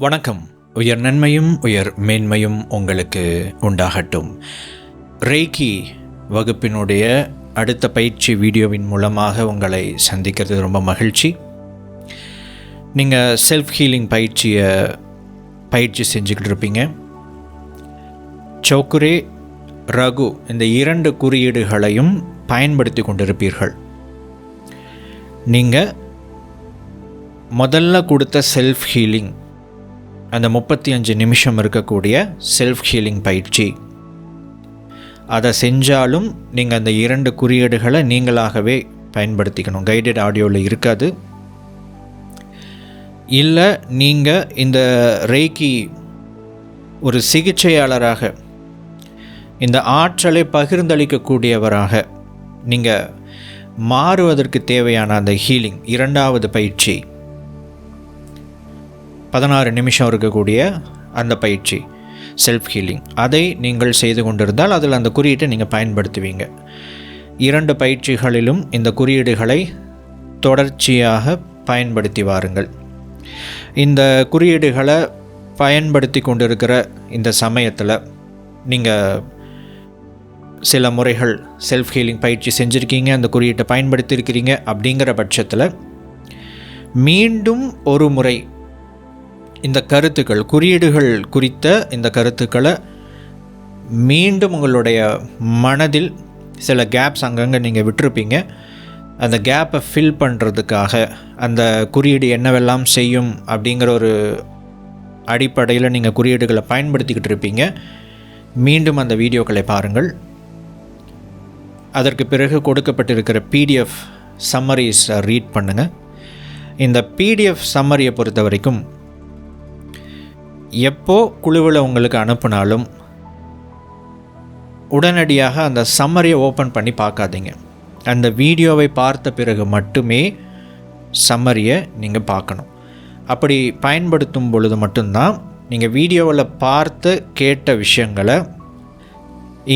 வணக்கம். உயர் நன்மையும் உயர் மேன்மையும் உங்களுக்கு உண்டாகட்டும். ரேக்கி வகுப்பினுடைய அடுத்த பயிற்சி வீடியோவின் மூலமாக உங்களை சந்திக்கிறது ரொம்ப மகிழ்ச்சி. நீங்கள் செல்ஃப் ஹீலிங் பயிற்சி செஞ்சுக்கிட்டு இருப்பீங்க. சோக்குரே, ரகு இந்த 2 குறியீடுகளையும் பயன்படுத்தி கொண்டிருப்பீர்கள். நீங்கள் முதல்ல கொடுத்த செல்ஃப் ஹீலிங், அந்த 35 நிமிஷம் இருக்கக்கூடிய செல்ஃப் ஹீலிங் பயிற்சி, அதை செஞ்சாலும் நீங்கள் அந்த 2 குறியீடுகளை நீங்களாகவே பயன்படுத்திக்கணும். கைடட் ஆடியோவில் இருக்காது. இல்லை நீங்கள் இந்த ரேக்கி ஒரு சிகிச்சையாளராக, இந்த ஆற்றலை பகிர்ந்தளிக்கக்கூடியவராக நீங்கள் மாறுவதற்கு தேவையான அந்த ஹீலிங் 2வது பயிற்சி 16 நிமிஷம் இருக்கக்கூடிய அந்த பயிற்சி செல்ஃப் ஹீலிங், அதை நீங்கள் செய்து கொண்டிருந்தால் அதில் அந்த குறியீட்டை நீங்கள் பயன்படுத்துவீங்க. 2 பயிற்சிகளிலும் இந்த குறியீடுகளை தொடர்ச்சியாக பயன்படுத்தி வாருங்கள். இந்த குறியீடுகளை பயன்படுத்தி கொண்டிருக்கிற இந்த சமயத்தில் நீங்கள் சில முறைகள் செல்ஃப் ஹீலிங் பயிற்சி செஞ்சுருக்கீங்க, அந்த குறியீட்டை பயன்படுத்தியிருக்கிறீங்க. அப்படிங்கிற பட்சத்தில் மீண்டும் ஒரு முறை இந்த கருத்துக்கள், குறியீடுகள் குறித்த இந்த கருத்துக்களை மீண்டும் உங்களுடைய மனதில் சில கேப்ஸ் அங்கங்கே நீங்கள் விட்டுருப்பீங்க. அந்த கேப்பை ஃபில் பண்ணுறதுக்காக அந்த குறியீடு என்னவெல்லாம் செய்யும் அப்படிங்கிற ஒரு அடிப்படையில் நீங்கள் குறியீடுகளை பயன்படுத்திக்கிட்டு இருப்பீங்க. மீண்டும் அந்த வீடியோக்களை பாருங்கள். அதற்கு பிறகு கொடுக்கப்பட்டிருக்கிற PDF சம்மரிஸ் ரீட் பண்ணுங்கள். இந்த PDF சம்மரியை பொறுத்த வரைக்கும் எப்போ குழுவில் உங்களுக்கு அனுப்பினாலும் உடனடியாக அந்த சம்மரியை ஓப்பன் பண்ணி பார்க்காதீங்க. அந்த வீடியோவை பார்த்த பிறகு மட்டுமே சம்மரியை நீங்கள் பார்க்கணும். அப்படி பயன்படுத்தும் பொழுது மட்டும்தான் நீங்கள் வீடியோவில் பார்த்து கேட்ட விஷயங்களை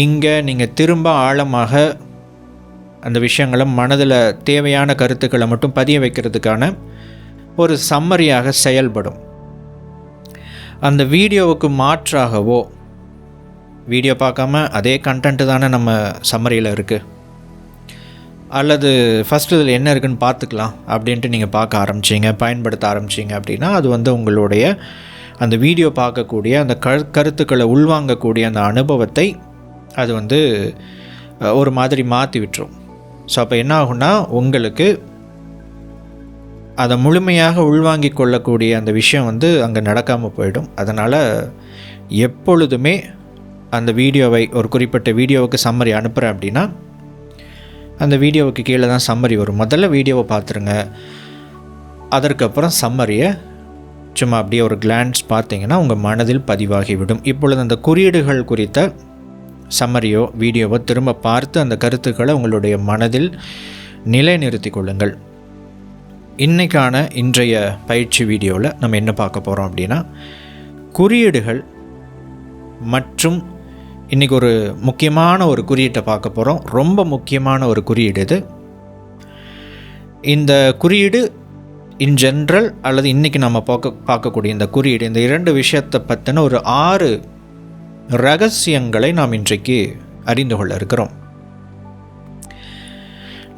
இங்கே நீங்கள் திரும்ப ஆழமாக அந்த விஷயங்களை மனதில் தேவையான கருத்துக்களை மட்டும் பதிய வைக்கிறதுக்கான ஒரு சம்மரியாக செயல்படும். அந்த வீடியோவுக்கு மாற்றாகவோ, வீடியோ பார்க்காம அதே கண்டென்ட்டு தானே நம்ம சம்மரியில் இருக்குது, அல்லது ஃபஸ்ட்டு இதில் என்ன இருக்குதுன்னு பார்த்துக்கலாம் அப்படின்ட்டு நீங்கள் பார்க்க ஆரம்பிச்சிங்க, பயன்படுத்த ஆரம்பிச்சிங்க அப்படின்னா அது உங்களுடைய அந்த வீடியோ பார்க்கக்கூடிய அந்த கருத்துக்களை உள்வாங்கக்கூடிய அந்த அனுபவத்தை அது ஒரு மாதிரி மாற்றி விட்டுரும். ஸோ அப்போ என்ன ஆகும்னா, உங்களுக்கு அதை முழுமையாக உள்வாங்கி கொள்ளக்கூடிய அந்த விஷயம் அங்கே நடக்காமல் போயிடும். அதனால் எப்பொழுதுமே அந்த வீடியோவை, ஒரு குறிப்பிட்ட வீடியோவுக்கு சம்மரி அனுப்புகிறேன் அப்படின்னா அந்த வீடியோவுக்கு கீழே தான் சம்மரி வரும். முதல்ல வீடியோவை பார்த்துருங்க, அதற்கப்புறம் சம்மரியை சும்மா அப்படியே ஒரு கிளான்ஸ் பார்த்தீங்கன்னா உங்கள் மனதில் பதிவாகிவிடும். இப்பொழுது அந்த குறியீடுகள் குறித்த சம்மரியோ வீடியோவோ திரும்ப பார்த்து அந்த கருத்துக்களை உங்களுடைய மனதில் நிலைநிறுத்தி கொள்ளுங்கள். இன்றைய பயிற்சி வீடியோவில் நம்ம என்ன பார்க்க போகிறோம் அப்படின்னா, குறியீடுகள் மற்றும் இன்றைக்கி ஒரு முக்கியமான ஒரு குறியீட்டை பார்க்க போகிறோம். ரொம்ப முக்கியமான ஒரு குறியீடு இது. இந்த குறியீடு இன் ஜென்ரல் அல்லது இன்றைக்கி நம்ம பார்க்கக்கூடிய இந்த குறியீடு, இந்த 2 விஷயத்தை பற்றின ஒரு 6 ரகசியங்களை நாம் இன்றைக்கு அறிந்து கொள்ள இருக்கிறோம்.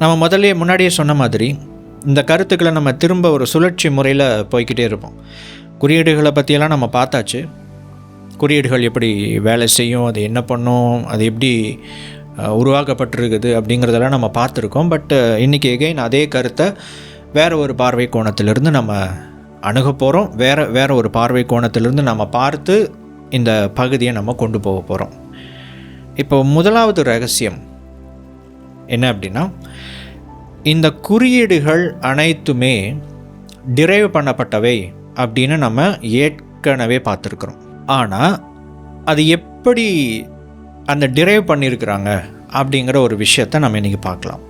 நம்ம முன்னாடியே சொன்ன மாதிரி இந்த கருத்துக்களை நம்ம திரும்ப ஒரு சுழற்சி முறையில் போய்கிட்டே இருப்போம். குறியீடுகளை பற்றியெல்லாம் நம்ம பார்த்தாச்சு. குறியீடுகள் எப்படி வேலை செய்யும், அது என்ன பண்ணும், அது எப்படி உருவாக்கப்பட்டிருக்குது அப்படிங்கிறதெல்லாம் நம்ம பார்த்துருக்கோம். பட் இன்றைக்கி எகைன் அதே கருத்தை வேறு ஒரு பார்வை கோணத்திலிருந்து நம்ம அணுக போகிறோம். வேறு ஒரு பார்வை கோணத்திலிருந்து நம்ம பார்த்து இந்த பகுதியை நம்ம கொண்டு போக போகிறோம். இப்போ முதலாவது ரகசியம் என்ன அப்படின்னா, இந்த குறியீடுகள் அனைத்துமே டிரைவ் பண்ணப்பட்டவை அப்படின்னு நம்ம ஏற்கனவே பார்த்துருக்குறோம். ஆனால் அது எப்படி அந்த டிரைவ் பண்ணியிருக்கிறாங்க அப்படிங்கிற ஒரு விஷயத்தை நம்ம இன்றைக்கி பார்க்கலாம்.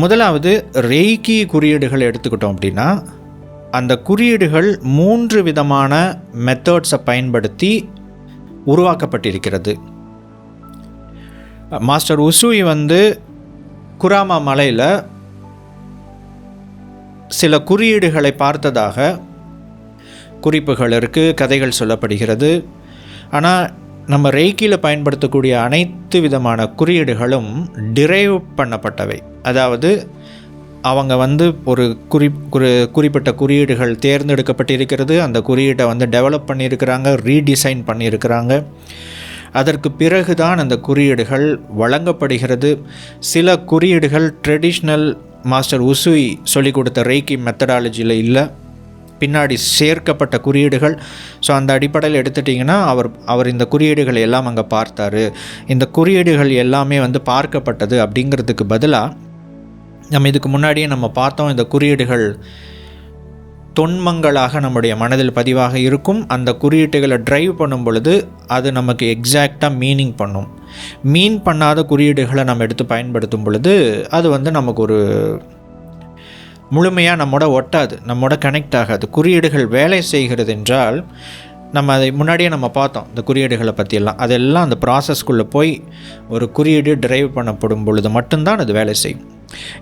முதலாவது ரேக்கி குறியீடுகள் எடுத்துக்கிட்டோம் அப்படின்னா, அந்த குறியீடுகள் 3 விதமான மெத்தட்ஸை பயன்படுத்தி உருவாக்கப்பட்டிருக்கிறது. மாஸ்டர் உசுயி குராமா மலையில் சில குறியீடுகளை பார்த்ததாக குறிப்புகள் இருக்குது, கதைகள் சொல்லப்படுகிறது. ஆனால் நம்ம ரெய்கியில் பயன்படுத்தக்கூடிய அனைத்து விதமான குறியீடுகளும் டிரைவ் பண்ணப்பட்டவை. அதாவது அவங்க ஒரு குறிப்பிட்ட குறியீடுகள் தேர்ந்தெடுக்கப்பட்டிருக்கிறது, அந்த குறியீட்டை டெவலப் பண்ணியிருக்கிறாங்க, ரீடிசைன் பண்ணியிருக்கிறாங்க. அதற்கு பிறகு தான் அந்த குறியீடுகள் வழங்கப்படுகிறது. சில குறியீடுகள் ட்ரெடிஷ்னல் மாஸ்டர் உசுய் சொல்லிக் கொடுத்த ரெய்கி மெத்தடாலஜியில் இல்லை, பின்னாடி சேர்க்கப்பட்ட குறியீடுகள். ஸோ அந்த அடிப்படையில் எடுத்துட்டிங்கன்னா அவர் இந்த குறியீடுகள் எல்லாம் அங்கே பார்த்தார், இந்த குறியீடுகள் எல்லாமே பார்க்கப்பட்டது அப்படிங்கிறதுக்கு பதிலாக நம்ம இதுக்கு முன்னாடியே நம்ம பார்த்தோம், இந்த குறியீடுகள் தொன்மங்களாக நம்முடைய மனதில் பதிவாக இருக்கும். அந்த குறியீடுகளை ட்ரைவ் பண்ணும் பொழுது அது நமக்கு எக்ஸாக்டாக மீனிங் பண்ணும். மீன் பண்ணாத குறியீடுகளை நம்ம எடுத்து பயன்படுத்தும் பொழுது அது நமக்கு ஒரு முழுமையாக நம்மோட ஒட்டாது, நம்மோட கனெக்ட் ஆகாது. குறியீடுகள் வேலை செய்கிறது என்றால் நம்ம அதை முன்னாடியே நம்ம பார்த்தோம், இந்த குறியீடுகளை பற்றியெல்லாம். அதெல்லாம் அந்த ப்ராசஸ்க்குள்ளே போய் ஒரு குறியீடு டிரைவ் பண்ணப்படும் பொழுது மட்டும்தான் அது வேலை செய்யும்.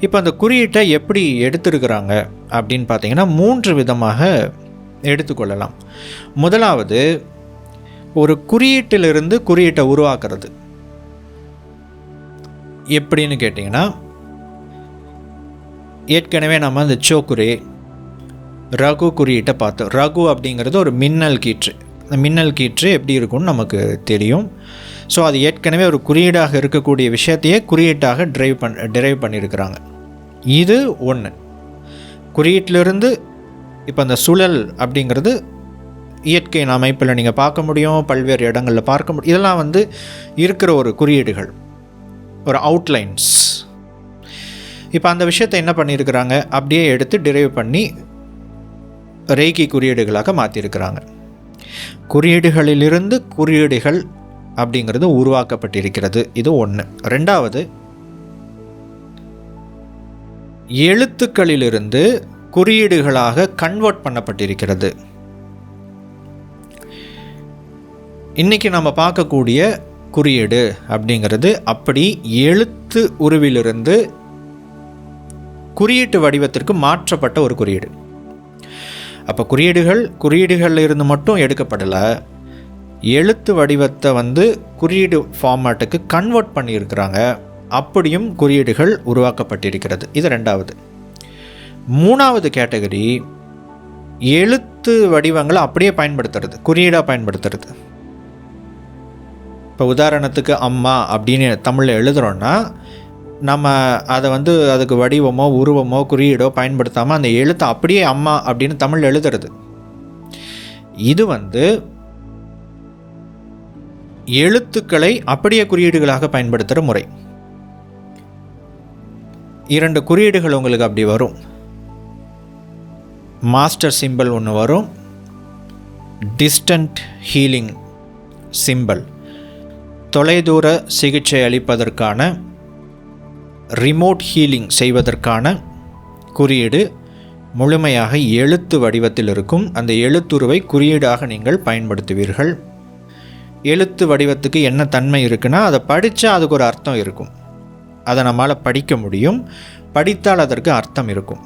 இப்போ அந்த குறியீட்டை எப்படி எடுத்துருக்கிறாங்க அப்படின்னு பார்த்தீங்கன்னா 3 விதமாக எடுத்துக்கொள்ளலாம். முதலாவது, ஒரு குறியீட்டிலிருந்து குறியீட்டை உருவாக்குறது. எப்படின்னு கேட்டிங்கன்னா, ஏற்கனவே நம்ம அந்த சோக்குரே ரகு குறியீட்டை பார்த்தோம். ரகு அப்படிங்கிறது ஒரு மின்னல் கீற்று. அந்த மின்னல் கீற்று எப்படி இருக்கும்னு நமக்கு தெரியும். ஸோ அது ஏற்கனவே ஒரு குறியீடாக இருக்கக்கூடிய விஷயத்தையே குறியீட்டாக டிரைவ் பண்ணியிருக்கிறாங்க. இது ஒன்று. குறியீட்டிலிருந்து இப்போ அந்த சுழல் அப்படிங்கிறது இயற்கையின் அமைப்பில் நீங்கள் பார்க்க முடியும், பல்வேறு இடங்களில் பார்க்க முடியும். இதெல்லாம் இருக்கிற ஒரு குறியீடுகள், ஒரு அவுட்லைன்ஸ். இப்போ அந்த விஷயத்தை என்ன பண்ணியிருக்கிறாங்க, அப்படியே எடுத்து டிரைவ் பண்ணி ரெய்கி குறியீடுகளாக மாற்றியிருக்கிறாங்க. குறியீடுகளிலிருந்து குறியீடுகள் அப்படிங்கிறது உருவாக்கப்பட்டிருக்கிறது. இது ஒன்று. ரெண்டாவது, எழுத்துக்களிலிருந்து குறியீடுகளாக கன்வெர்ட் பண்ணப்பட்டிருக்கிறது. இன்றைக்கி நம்ம பார்க்கக்கூடிய குறியீடு அப்படிங்கிறது அப்படி எழுத்து உருவிலிருந்து குறியீட்டு வடிவத்திற்கு மாற்றப்பட்ட ஒரு குறியீடு. அப்போ குறியீடுகளில் இருந்து மட்டும் எடுக்கப்படலை, எழுத்து வடிவத்தை குறியீடு ஃபார்மேட்டுக்கு கன்வெர்ட் பண்ணியிருக்கிறாங்க. அப்படியும் குறியீடுகள் உருவாக்கப்பட்டிருக்கிறது. இது ரெண்டாவது. மூணாவது கேட்டகரி, எழுத்து வடிவங்களை அப்படியே பயன்படுத்துறது, குறியீடாக பயன்படுத்துறது. இப்போ உதாரணத்துக்கு அம்மா அப்படின்னு தமிழில் எழுதுகிறோன்னா நம்ம அதை அதுக்கு வடிவமோ உருவமோ குறியீடோ பயன்படுத்தாமல் அந்த எழுத்தை அப்படியே அம்மா அப்படின்னு தமிழில் எழுதுறது. இது எழுத்துக்களை அப்படியே குறியீடுகளாக பயன்படுத்துகிற முறை. 2 குறியீடுகள் உங்களுக்கு அப்படி வரும். மாஸ்டர் சிம்பல் ஒன்று வரும், டிஸ்டன்ட் ஹீலிங் சிம்பல், தொலைதூர சிகிச்சை அளிப்பதற்கான, ரிமோட் ஹீலிங் செய்வதற்கான குறியீடு முழுமையாக எழுத்து வடிவத்தில் இருக்கும். அந்த எழுத்துருவை குறியீடாக நீங்கள் பயன்படுத்துவீர்கள். எழுத்து வடிவத்துக்கு என்ன தன்மை இருக்குன்னா, அதை படித்தா அதுக்கு ஒரு அர்த்தம் இருக்கும். அதை நம்மால் படிக்க முடியும், படித்தால் அதற்கு அர்த்தம் இருக்கும்.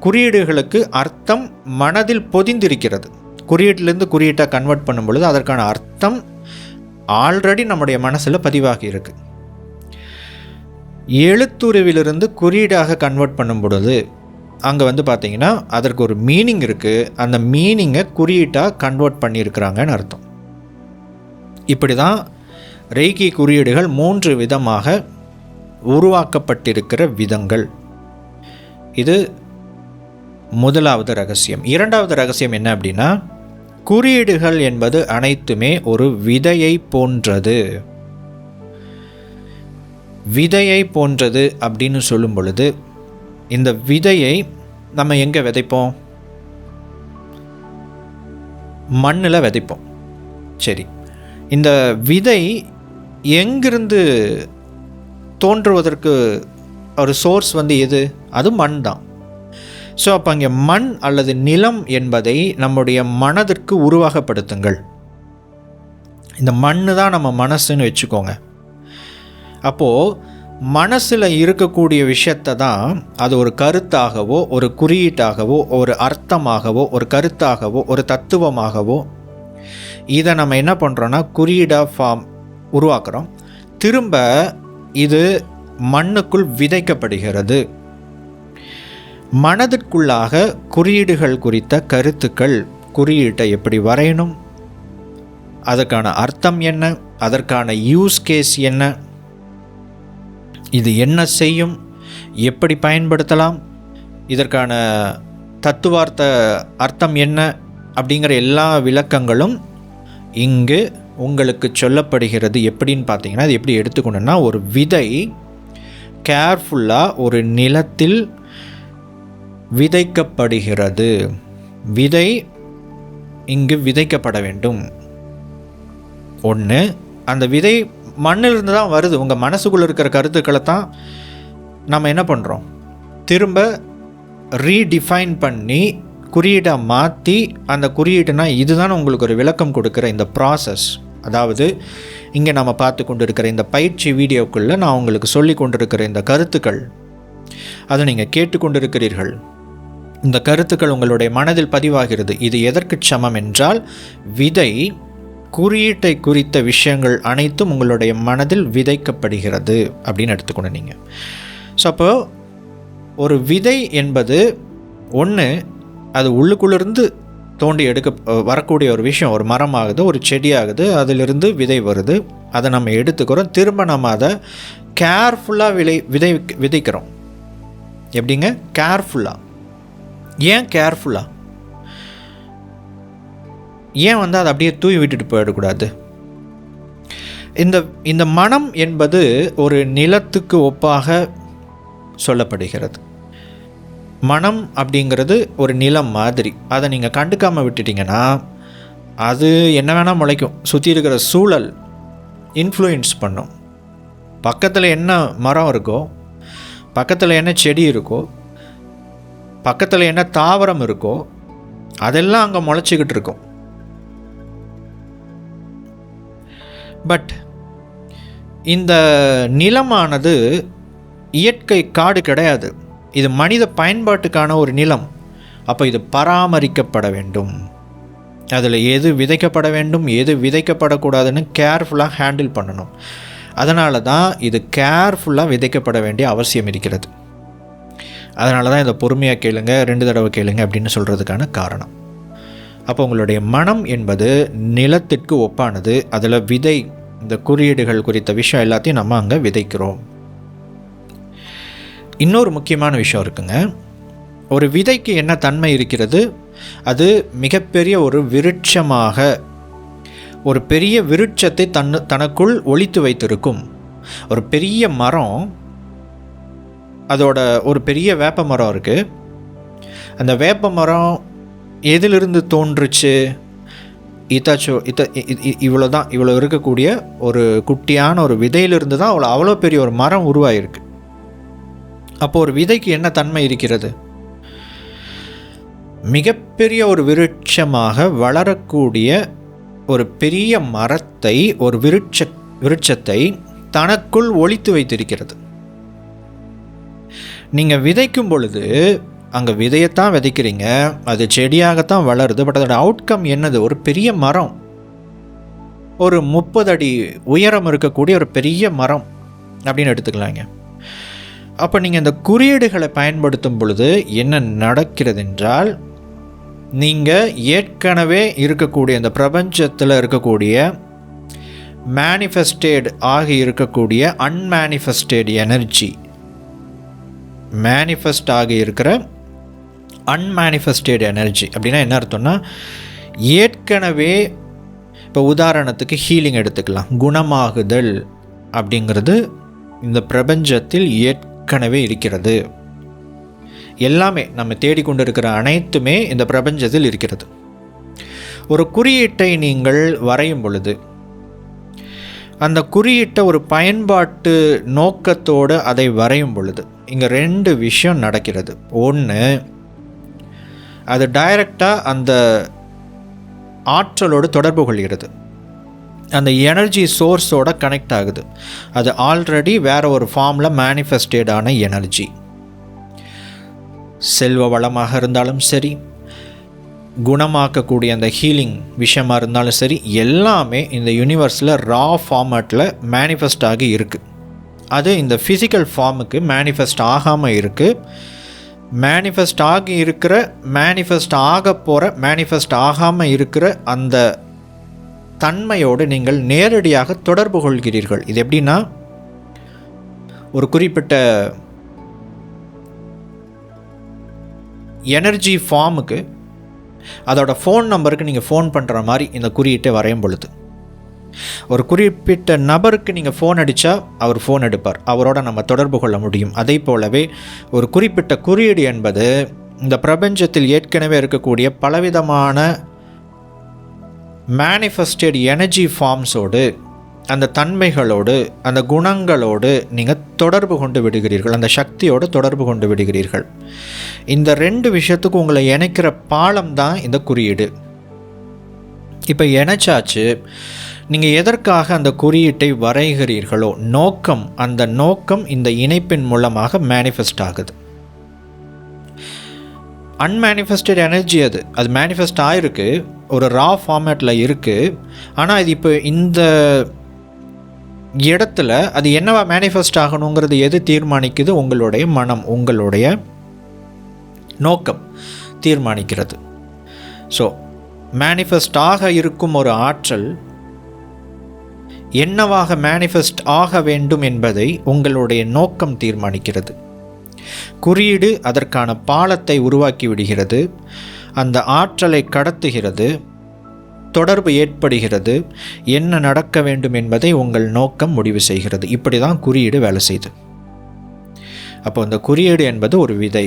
குறியீடுகளுக்கு அர்த்தம் மனதில் பொதிந்திருக்கிறது. குறியீட்டிலேருந்து குறியீட்டாக கன்வெர்ட் பண்ணும் பொழுது அதற்கான அர்த்தம் ஆல்ரெடி நம்முடைய மனசில் பதிவாகி இருக்கு. எழுத்துருவிலிருந்து குறியீடாக கன்வெர்ட் பண்ணும் பொழுது அங்கே பார்த்தீங்கன்னா அதற்கு ஒரு மீனிங் இருக்குது. அந்த மீனிங்கை குறியீட்டாக கன்வெர்ட் பண்ணியிருக்கிறாங்கன்னு அர்த்தம். இப்படி தான் ரெய்கி குறியீடுகள் 3 விதமாக உருவாக்கப்பட்டிருக்கிற விதங்கள். இது முதலாவது ரகசியம். இரண்டாவது ரகசியம் என்ன அப்படின்னா, குறியீடுகள் என்பது அனைத்துமே ஒரு விதையை போன்றது. விதையை போன்றது அப்படின்னு சொல்லும் பொழுது இந்த விதையை நம்ம எங்கே விதைப்போம்? மண்ணில் விதைப்போம். சரி, இந்த விதை எங்கிருந்து தோன்றுவதற்கு ஒரு சோர்ஸ் எது? அது மண் தான். ஸோ அப்போ அங்கே மண் அல்லது நிலம் என்பதை நம்முடைய மனதிற்கு உருவாகப்படுத்துங்கள். இந்த மண் தான் நம்ம மனசுன்னு வச்சுக்கோங்க. அப்போது மனசில் இருக்கக்கூடிய விஷயத்தை தான் அது ஒரு கருத்தாகவோ ஒரு குறியீட்டாகவோ ஒரு அர்த்தமாகவோ ஒரு கருத்தாகவோ ஒரு தத்துவமாகவோ இதை நம்ம என்ன பண்ணுறோன்னா குறியீடாக ஃபார்ம் உருவாக்குறோம். திரும்ப இது மண்ணுக்குள் விதைக்கப்படுகிறது. மனதிற்குள்ளாக குறியீடுகள் குறித்த கருத்துக்கள், குறியீட்டை எப்படி வரையணும், அதற்கான அர்த்தம் என்ன, அதற்கான யூஸ் கேஸ் என்ன, இது என்ன செய்யும், எப்படி பயன்படுத்தலாம், இதற்கான தத்துவார்த்த அர்த்தம் என்ன அப்படிங்கிற எல்லா விளக்கங்களும் இங்கு உங்களுக்கு சொல்லப்படுகிறது. எப்படின்னு பார்த்தீங்கன்னா, அது எப்படி எடுத்துக்கணுன்னா, ஒரு விதை கேர்ஃபுல்லாக ஒரு நிலத்தில் விதைக்கப்படுகிறது. விதை இங்கு விதைக்கப்பட வேண்டும். ஒன்று, அந்த விதை மண்ணிலிருந்து தான் வருது. உங்கள் மனசுக்குள்ளே இருக்கிற கருத்துக்களை தான் நம்ம என்ன பண்ணுறோம், திரும்ப ரீடிஃபைன் பண்ணி குறியீடாக மாற்றி, அந்த குறியீடுனா இதுதான் உங்களுக்கு ஒரு விளக்கம் கொடுக்குற இந்த ப்ராசஸ். அதாவது இங்கே நம்ம பார்த்து கொண்டு இருக்கிற இந்த பயிற்சி வீடியோக்குள்ளே நான் உங்களுக்கு சொல்லி கொண்டிருக்கிற இந்த கருத்துக்கள், அதை நீங்கள் கேட்டுக்கொண்டு இருக்கிறீர்கள். இந்த கருத்துக்கள் உங்களுடைய மனதில் பதிவாகிறது. இது எதற்கு சமம் என்றால், விதை குறியீட்டை குறித்த விஷயங்கள் அனைத்தும் உங்களுடைய மனதில் விதைக்கப்படுகிறது அப்படின்னு எடுத்துக்கணும் நீங்கள். ஸோ அப்போ ஒரு விதை என்பது ஒன்று, அது உள்ளுக்குள்ளேருந்து தோண்டி வரக்கூடிய ஒரு விஷயம். ஒரு மரம் ஆகுது, ஒரு செடி ஆகுது, அதிலிருந்து விதை வருது, அதை நம்ம எடுத்துக்கிறோம். திரும்ப நம்ம அதை கேர்ஃபுல்லாக விதைக்கிறோம். எப்படிங்க கேர்ஃபுல்லாக? ஏன் கேர்ஃபுல்லாக? ஏன் அதை அப்படியே தூவி விட்டுட்டு போயிடக்கூடாது? இந்த மனம் என்பது ஒரு நிலத்துக்கு ஒப்பாக சொல்லப்படுகிறது. மனம் அப்படிங்கிறது ஒரு நிலம் மாதிரி. அதை நீங்கள் கண்டுக்காமல் விட்டுட்டிங்கன்னா அது என்ன வேணால் முளைக்கும். சுற்றி இருக்கிற சூழல் இன்ஃப்ளூயன்ஸ் பண்ணும். பக்கத்தில் என்ன மரம் இருக்கோ, பக்கத்தில் என்ன செடி இருக்கோ, பக்கத்தில் என்ன தாவரம் இருக்கோ, அதெல்லாம் அங்கே முளைச்சிக்கிட்டு இருக்கும். பட் இந்த நிலமானது இயற்கை காடு கிடையாது. இது மனித பயன்பாட்டுக்கான ஒரு நிலம். அப்போ இது பராமரிக்கப்பட வேண்டும். அதில் எது விதைக்கப்பட வேண்டும், எது விதைக்கப்படக்கூடாதுன்னு கேர்ஃபுல்லாக ஹேண்டில் பண்ணணும். அதனால தான் இது கேர்ஃபுல்லாக விதைக்கப்பட வேண்டிய அவசியம் இருக்கிறது. அதனால தான் இதை பொறுமையாக கேளுங்க, 2 தடவை கேளுங்க அப்படின்னு சொல்கிறதுக்கான காரணம். அப்போ உங்களுடைய மனம் என்பது நிலத்திற்கு ஒப்பானது. அதில் விதை, இந்த குறியீடுகள் குறித்த விஷயம் எல்லாத்தையும் நம்ம அங்கே விதைக்கிறோம். இன்னொரு முக்கியமான விஷயம் இருக்குங்க. ஒரு விதைக்கு என்ன தன்மை இருக்கிறது? அது மிகப்பெரிய ஒரு விருட்சமாக, ஒரு பெரிய விருட்சத்தை தனக்குள் ஒளித்து வைத்திருக்கும். ஒரு பெரிய மரம், அதோட ஒரு பெரிய வேப்ப மரம் இருக்குது. அந்த வேப்ப மரம் எதிலிருந்து தோன்றுச்சு? இவ்வளோ இருக்கக்கூடிய ஒரு குட்டியான ஒரு விதையிலிருந்து தான் அவ்வளோ பெரிய ஒரு மரம் உருவாயிருக்கு. அப்போ ஒரு விதைக்கு என்ன தன்மை இருக்கிறது? மிகப்பெரிய ஒரு விருட்சமாக வளரக்கூடிய ஒரு பெரிய மரத்தை, ஒரு விருட்சத்தை தனக்குள் ஒளித்து வைத்திருக்கிறது. நீங்கள் விதைக்கும் பொழுது அங்கே விதையத்தான் விதைக்கிறீங்க, அது செடியாகத்தான் வளருது. பட் அதோட அவுட்கம் என்னது? ஒரு பெரிய மரம், ஒரு 30 அடி உயரம் இருக்கக்கூடிய ஒரு பெரிய மரம் அப்படின்னு எடுத்துக்கலாங்க. அப்போ நீங்கள் இந்த குறியீடுகளை பயன்படுத்தும் பொழுது என்ன நடக்கிறது என்றால், நீங்கள் ஏற்கனவே இருக்கக்கூடிய இந்த பிரபஞ்சத்தில் இருக்கக்கூடிய மேனிஃபெஸ்டேட் ஆகி இருக்கக்கூடிய அன்மேனிஃபெஸ்டேட் எனர்ஜி, மேனிஃபெஸ்ட் ஆகி இருக்கிற அன்மேனிஃபெஸ்டேட் எனர்ஜி அப்படின்னா என்ன அர்த்தம்னா, ஏற்கனவே இப்போ உதாரணத்துக்கு ஹீலிங் எடுத்துக்கலாம். குணமாகுதல் அப்படிங்கிறது இந்த பிரபஞ்சத்தில் ஏற்கனவே இருக்கிறது. எல்லாமே நம்ம தேடிக்கொண்டு இருக்கிற அனைத்துமே இந்த பிரபஞ்சத்தில் இருக்கிறது. ஒரு குறியீட்டை நீங்கள் வரையும் பொழுது அந்த குறியீட்டை ஒரு பயன்பாட்டு நோக்கத்தோடு அதை வரையும் பொழுது இங்கே 2 விஷயம் நடக்கிறது. ஒன்று, அது டைரக்டாக அந்த ஆற்றலோடு தொடர்பு கொள்கிறது. அந்த எனர்ஜி சோர்ஸோட கனெக்ட் ஆகுது. அது ஆல்ரெடி வேறு ஒரு ஃபார்மில் மேனிஃபெஸ்டேடான எனர்ஜி. செல்வ வளமாக இருந்தாலும் சரி, குணமாக்கக்கூடிய அந்த ஹீலிங் விஷயமாக இருந்தாலும் சரி, எல்லாமே இந்த யூனிவர்ஸில் ரா ஃபார்மேட்டில் மேனிஃபெஸ்ட் ஆகி இருக்குது. அது இந்த ஃபிசிக்கல் ஃபார்முக்கு மேனிஃபெஸ்ட் ஆகாமல் இருக்குது. மேனிஃபெஸ்ட் ஆகி இருக்கிற, மேனிஃபெஸ்ட் ஆக போகிற, மேனிஃபெஸ்ட் ஆகாமல் இருக்கிற அந்த தன்மையோடு நீங்கள் நேரடியாக தொடர்பு கொள்கிறீர்கள். இது எப்படின்னா, ஒரு குறிப்பிட்ட எனர்ஜி ஃபார்முக்கு அதோட ஃபோன் நம்பருக்கு நீங்கள் ஃபோன் பண்ணுற மாதிரி இந்த குறியீட்டை வரையும் பொழுது, ஒரு குறிப்பிட்ட நபருக்கு நீங்கள் ஃபோன் அடித்தா அவர் ஃபோன் எடுப்பார், அவரோட நம்ம தொடர்பு கொள்ள முடியும். அதே போலவே ஒரு குறிப்பிட்ட குறியீடு என்பது இந்த பிரபஞ்சத்தில் ஏற்கனவே இருக்கக்கூடிய பலவிதமான மேனிஃபெஸ்டட் எனர்ஜி ஃபார்ம்ஸோடு, அந்த தன்மைகளோடு, அந்த குணங்களோடு நீங்கள் தொடர்பு கொண்டு விடுகிறீர்கள், அந்த சக்தியோடு தொடர்பு கொண்டு விடுகிறீர்கள். இந்த ரெண்டு விஷயத்துக்கு உங்களை இணைக்கிற பாலம் தான் இந்த குறியீடு. இப்போ இணைச்சாச்சு, நீங்கள் எதற்காக அந்த குறியீட்டை வரைகிறீர்களோ நோக்கம், அந்த நோக்கம் இந்த இணைப்பின் மூலமாக மேனிஃபெஸ்ட் ஆகுது. அன்மேனிஃபெஸ்டட் எனர்ஜி அது மேனிஃபெஸ்ட் ஆகிருக்கு, ஒரு ரா ஃபார்மேட்டில் இருக்குது. ஆனால் இது இப்போ இந்த இடத்துல அது என்னவா மேனிஃபெஸ்ட் ஆகணுங்கிறது எது தீர்மானிக்குது? உங்களுடைய மனம், உங்களுடைய நோக்கம் தீர்மானிக்கிறது. ஸோ மேனிஃபெஸ்ட் ஆக இருக்கும் ஒரு ஆற்றல் என்னவாக மேனிஃபெஸ்ட் ஆக வேண்டும் என்பதை உங்களுடைய நோக்கம் தீர்மானிக்கிறது. குறியீடு அதற்கான பாலத்தை உருவாக்கி விடுகிறது, அந்த ஆற்றலை கடத்துகிறது, தொடர்பு ஏற்படுகிறது, என்ன நடக்க வேண்டும் என்பதை உங்கள் நோக்கம் முடிவு செய்கிறது. இப்படி தான் குறியீடு வேலை செய்யுது. அப்போ இந்த குறியீடு என்பது ஒரு விதை.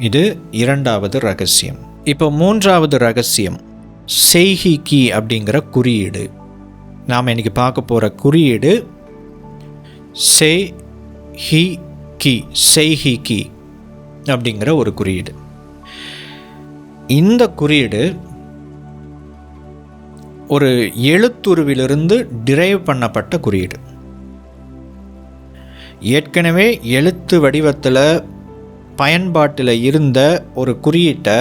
இது இரண்டாவது ரகசியம். இப்போ மூன்றாவது ரகசியம் செய்ஹி கி அப்படிங்கிற குறியீடு. நாம் இன்றைக்கி பார்க்க போகிற குறியீடு செய்ஹி கி அப்படிங்கிற ஒரு குறியீடு. இந்த குறியீடு ஒரு எழுத்துருவிலிருந்து டிரைவ் பண்ணப்பட்ட குறியீடு. ஏற்கனவே எழுத்து வடிவத்தில் பயன்பாட்டில் இருந்த ஒரு குறியீட்டை,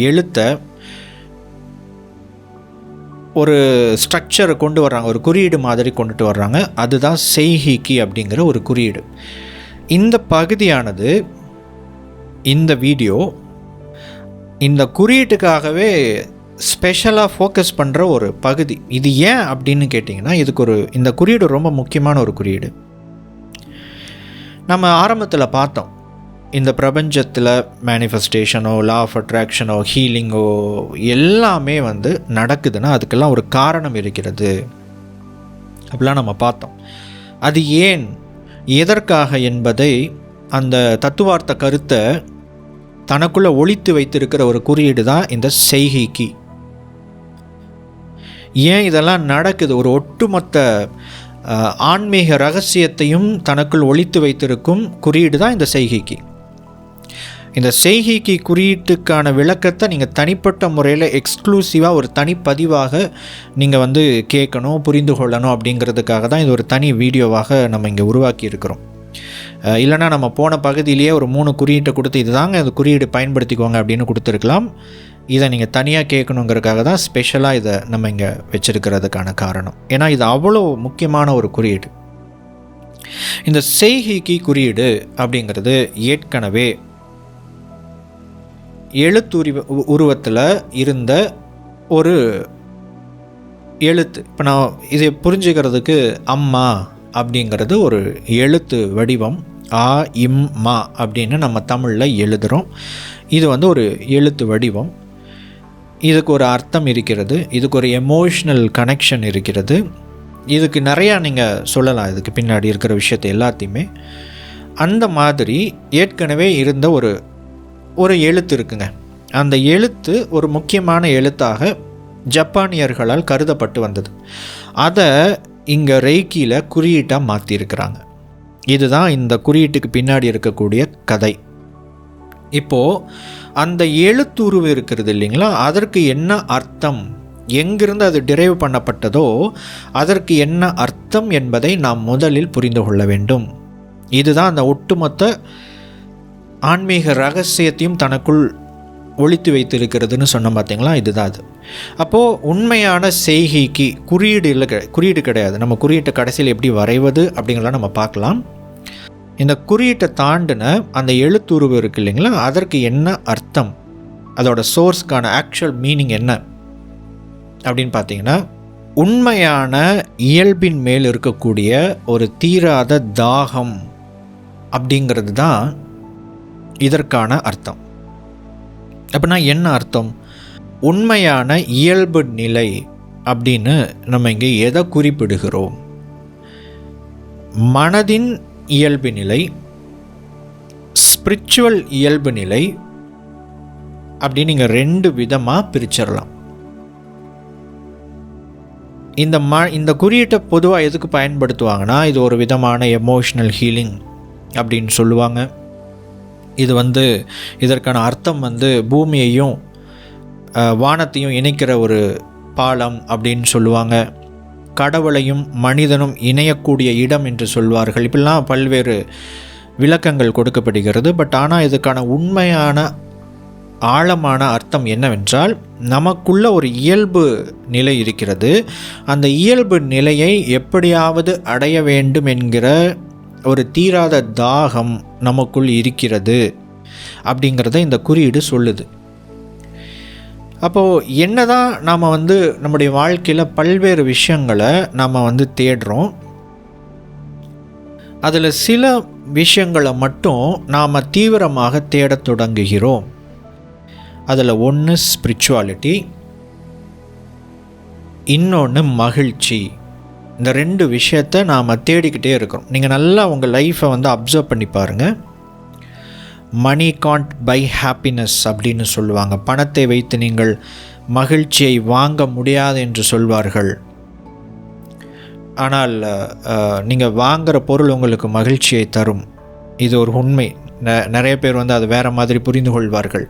எழுத்தை ஒரு ஸ்ட்ரக்சரை கொண்டு வர்றாங்க, ஒரு குறியீடு மாதிரி கொண்டுட்டு வர்றாங்க. அதுதான் செய்ஹி கி அப்படிங்கிற ஒரு குறியீடு. இந்த பகுதியானது, இந்த வீடியோ இந்த குறியீட்டுக்காகவே ஸ்பெஷலாக ஃபோக்கஸ் பண்ணுற ஒரு பகுதி. இது ஏன் அப்படின்னு கேட்டிங்கன்னா, இந்த குறியீடு ரொம்ப முக்கியமான ஒரு குறியீடு. நம்ம ஆரம்பத்தில் பார்த்தோம், இந்த பிரபஞ்சத்தில் மேனிஃபெஸ்டேஷனோ, லா ஆஃப் அட்ராக்ஷனோ, ஹீலிங்கோ எல்லாமே நடக்குதுன்னா அதுக்கெல்லாம் ஒரு காரணம் இருக்கிறது அப்படிலாம் நம்ம பார்த்தோம். அது ஏன், எதற்காக என்பதை அந்த தத்துவார்த்த கருத்தை தனக்குள்ளே ஒளித்து வைத்திருக்கிற ஒரு குறியீடு தான் இந்த செய்ஹி கி. ஏன் இதெல்லாம் நடக்குது? ஒரு ஒட்டுமொத்த ஆன்மீக ரகசியத்தையும் தனக்குள் ஒளித்து வைத்திருக்கும் குறியீடு தான் இந்த செய்ஹி கி. இந்த செய்ஹி கி குறியீட்டுக்கான விளக்கத்தை நீங்கள் தனிப்பட்ட முறையில் எக்ஸ்க்ளூசிவாக ஒரு தனிப்பதிவாக நீங்கள் கேட்கணும், புரிந்து கொள்ளணும் அப்படிங்கிறதுக்காக தான் இது ஒரு தனி வீடியோவாக நம்ம இங்கே உருவாக்கி இருக்கிறோம். இல்லைனா நம்ம போன பகுதியிலேயே ஒரு 3 குறியீட்டை கொடுத்து இதுதாங்க இந்த குறியீடு பயன்படுத்திக்கோங்க அப்படின்னு கொடுத்துருக்கலாம். இதை நீங்கள் தனியாக கேட்கணுங்கிறதுக்காக தான் ஸ்பெஷலாக இதை நம்ம இங்கே வச்சுருக்கிறதுக்கான காரணம். ஏன்னா இது அவ்வளோ முக்கியமான ஒரு குறியீடு. இந்த செய்ஹி கி குறியீடு அப்படிங்கிறது ஏற்கனவே உருவத்தில் இருந்த ஒரு எழுத்து. இப்போ நான் இதை புரிஞ்சுக்கிறதுக்கு அம்மா அப்படிங்கிறது ஒரு எழுத்து வடிவம். ஆ இம் மா அப்படின்னு நம்ம தமிழில் எழுதுகிறோம். இது ஒரு எழுத்து வடிவம். இதுக்கு ஒரு அர்த்தம் இருக்கிறது, இதுக்கு ஒரு எமோஷ்னல் கனெக்ஷன் இருக்கிறது. இதுக்கு நிறையா நீங்கள் சொல்லலாம், இதுக்கு பின்னாடி இருக்கிற விஷயத்தை எல்லாத்தையுமே. அந்த மாதிரி ஏற்கனவே இருந்த ஒரு எழுத்து இருக்குங்க. அந்த எழுத்து ஒரு முக்கியமான எழுத்தாக ஜப்பானியர்களால் கருதப்பட்டு வந்தது. அதை இங்கே ரெய்கியில் குறியீட்டாக மாற்றிருக்கிறாங்க. இதுதான் இந்த குறியீட்டுக்கு பின்னாடி இருக்கக்கூடிய கதை. இப்போது அந்த எழுத்துருவு இருக்கிறது இல்லைங்களா, அதற்கு என்ன அர்த்தம் எங்கிருந்து அது டிரைவ் பண்ணப்பட்டதோ அதற்கு என்ன அர்த்தம் என்பதை நாம் முதலில் புரிந்து கொள்ள வேண்டும். இதுதான் அந்த ஒட்டுமொத்த ஆன்மீக ரகசியத்தையும் தனக்குள் ஒழித்து வைத்திருக்கிறதுன்னு சொன்ன பார்த்தீங்களா, இதுதான் அது. அப்போது உண்மையான செய்கைக்கு குறியீடு கிடையாது. நம்ம குறியீட்டை கடைசியில் எப்படி வரைவது அப்படிங்கிறத நம்ம பார்க்கலாம். இந்த குறியீட்டை தாண்டின அந்த எழுத்துருவு இருக்குது இல்லைங்களா, அதற்கு என்ன அர்த்தம், அதோட சோர்ஸ்க்கான ஆக்சுவல் மீனிங் என்ன அப்படின்னு பார்த்தீங்கன்னா, உண்மையான இயல்பின் மேல் இருக்கக்கூடிய ஒரு தீராத தாகம் அப்படிங்கிறது தான் இதற்கான அர்த்தம். அப்படின்னா என்ன அர்த்தம்? உண்மையான இயல்பு நிலை அப்படின்னு நம்ம இங்கே எதை குறிப்பிடுகிறோம்? மனதின் இயல்பு நிலை, ஸ்பிரிச்சுவல் இயல்பு நிலை அப்படின்னு நீங்கள் 2 விதமாக பிரிச்சிடலாம். இந்த குறியீட்டை பொதுவாக எதுக்கு பயன்படுத்துவாங்கன்னா, இது ஒரு விதமான எமோஷ்னல் ஹீலிங் அப்படின்னு சொல்லுவாங்க. இது இதற்கான அர்த்தம் பூமியையும் வானத்தையும் இணைக்கிற ஒரு பாலம் அப்படின்னு சொல்லுவாங்க. கடவுளையும் மனிதனும் இணையக்கூடிய இடம் என்று சொல்வார்கள். இப்படிலாம் பல்வேறு விளக்கங்கள் கொடுக்கப்படுகிறது. பட் ஆனால் இதுக்கான உண்மையான ஆழமான அர்த்தம் என்னவென்றால், நமக்குள்ள ஒரு இயல்பு நிலை இருக்கிறது. அந்த இயல்பு நிலையை எப்படியாவது அடைய வேண்டும் என்கிற ஒரு தீராத தாகம் நமக்குள் இருக்கிறது அப்படிங்கிறத இந்த குறியீடு சொல்லுது. அப்போது என்னதான் நாம் நம்முடைய வாழ்க்கையில் பல்வேறு விஷயங்களை நாம் தேடுறோம். அதில் சில விஷயங்களை மட்டும் நாம் தீவிரமாக தேடத் தொடங்குகிறோம். அதில் ஒன்று ஸ்பிரிச்சுவாலிட்டி, இன்னொன்று மகிழ்ச்சி. இந்த 2 விஷயத்தை நாம் தேடிக்கிட்டே இருக்கிறோம். நீங்கள் நல்லா உங்கள் லைஃப்பை அப்சர்வ் பண்ணி பாருங்கள். மணி காண்ட் பை ஹாப்பினஸ் அப்படின்னு சொல்லுவாங்க. பணத்தை வைத்து நீங்கள் மகிழ்ச்சியை வாங்க முடியாது என்று சொல்வார்கள். ஆனால் நீங்கள் வாங்குகிற பொருள் உங்களுக்கு மகிழ்ச்சியை தரும். இது ஒரு உண்மை. நிறைய பேர் அதை வேறு மாதிரி புரிந்து கொள்வார்கள்.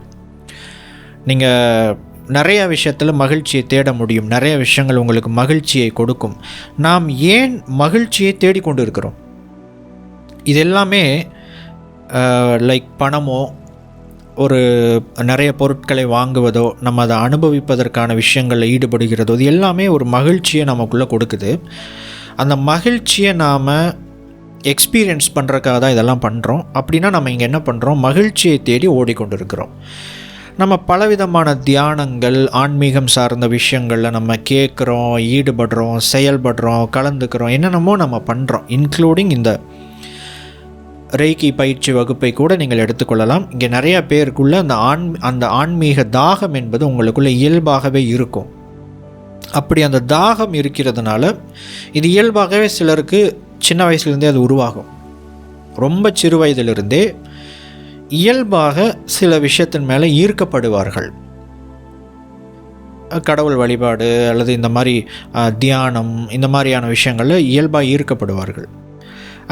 நீங்கள் நிறைய விஷயத்தில் மகிழ்ச்சியை தேட முடியும். நிறைய விஷயங்கள் உங்களுக்கு மகிழ்ச்சியை கொடுக்கும். நாம் ஏன் மகிழ்ச்சியை தேடிக்கொண்டு இருக்கிறோம்? இது எல்லாமே லைக் பணமோ ஒரு நிறைய பொருட்களை வாங்குவதோ நம்ம அதை அனுபவிப்பதற்கான விஷயங்களில் ஈடுபடுகிறதோ, இது எல்லாமே ஒரு மகிழ்ச்சியை நமக்குள்ளே கொடுக்குது. அந்த மகிழ்ச்சியை நாம் எக்ஸ்பீரியன்ஸ் பண்ணுறதுக்காக தான் இதெல்லாம் பண்ணுறோம். அப்படின்னா நம்ம இங்கே என்ன பண்ணுறோம்? மகிழ்ச்சியை தேடி ஓடிக்கொண்டு இருக்கிறோம். நம்ம பலவிதமான தியானங்கள், ஆன்மீகம் சார்ந்த விஷயங்களில் நம்ம கேட்குறோம், ஈடுபடுறோம், செயல்படுறோம், கலந்துக்கிறோம், என்னென்னமோ நம்ம பண்ணுறோம். இன்க்ளூடிங் இந்த ரெய்கி பயிற்சி வகுப்பை கூட நீங்கள் எடுத்துக்கொள்ளலாம். இங்கே நிறைய பேருக்குள்ளே அந்த ஆன்மீக தாகம் என்பது உங்களுக்குள்ளே இயல்பாகவே இருக்கும். அப்படி அந்த தாகம் இருக்கிறதுனால இது இயல்பாகவே சிலருக்கு சின்ன வயசுலேருந்தே அது உருவாகும். ரொம்ப சிறு வயதிலிருந்தே இயல்பாக சில விஷயத்தின் மேலே ஈர்க்கப்படுவார்கள். கடவுள் வழிபாடு அல்லது இந்த மாதிரி தியானம், இந்த மாதிரியான விஷயங்களில் இயல்பாக ஈர்க்கப்படுவார்கள்.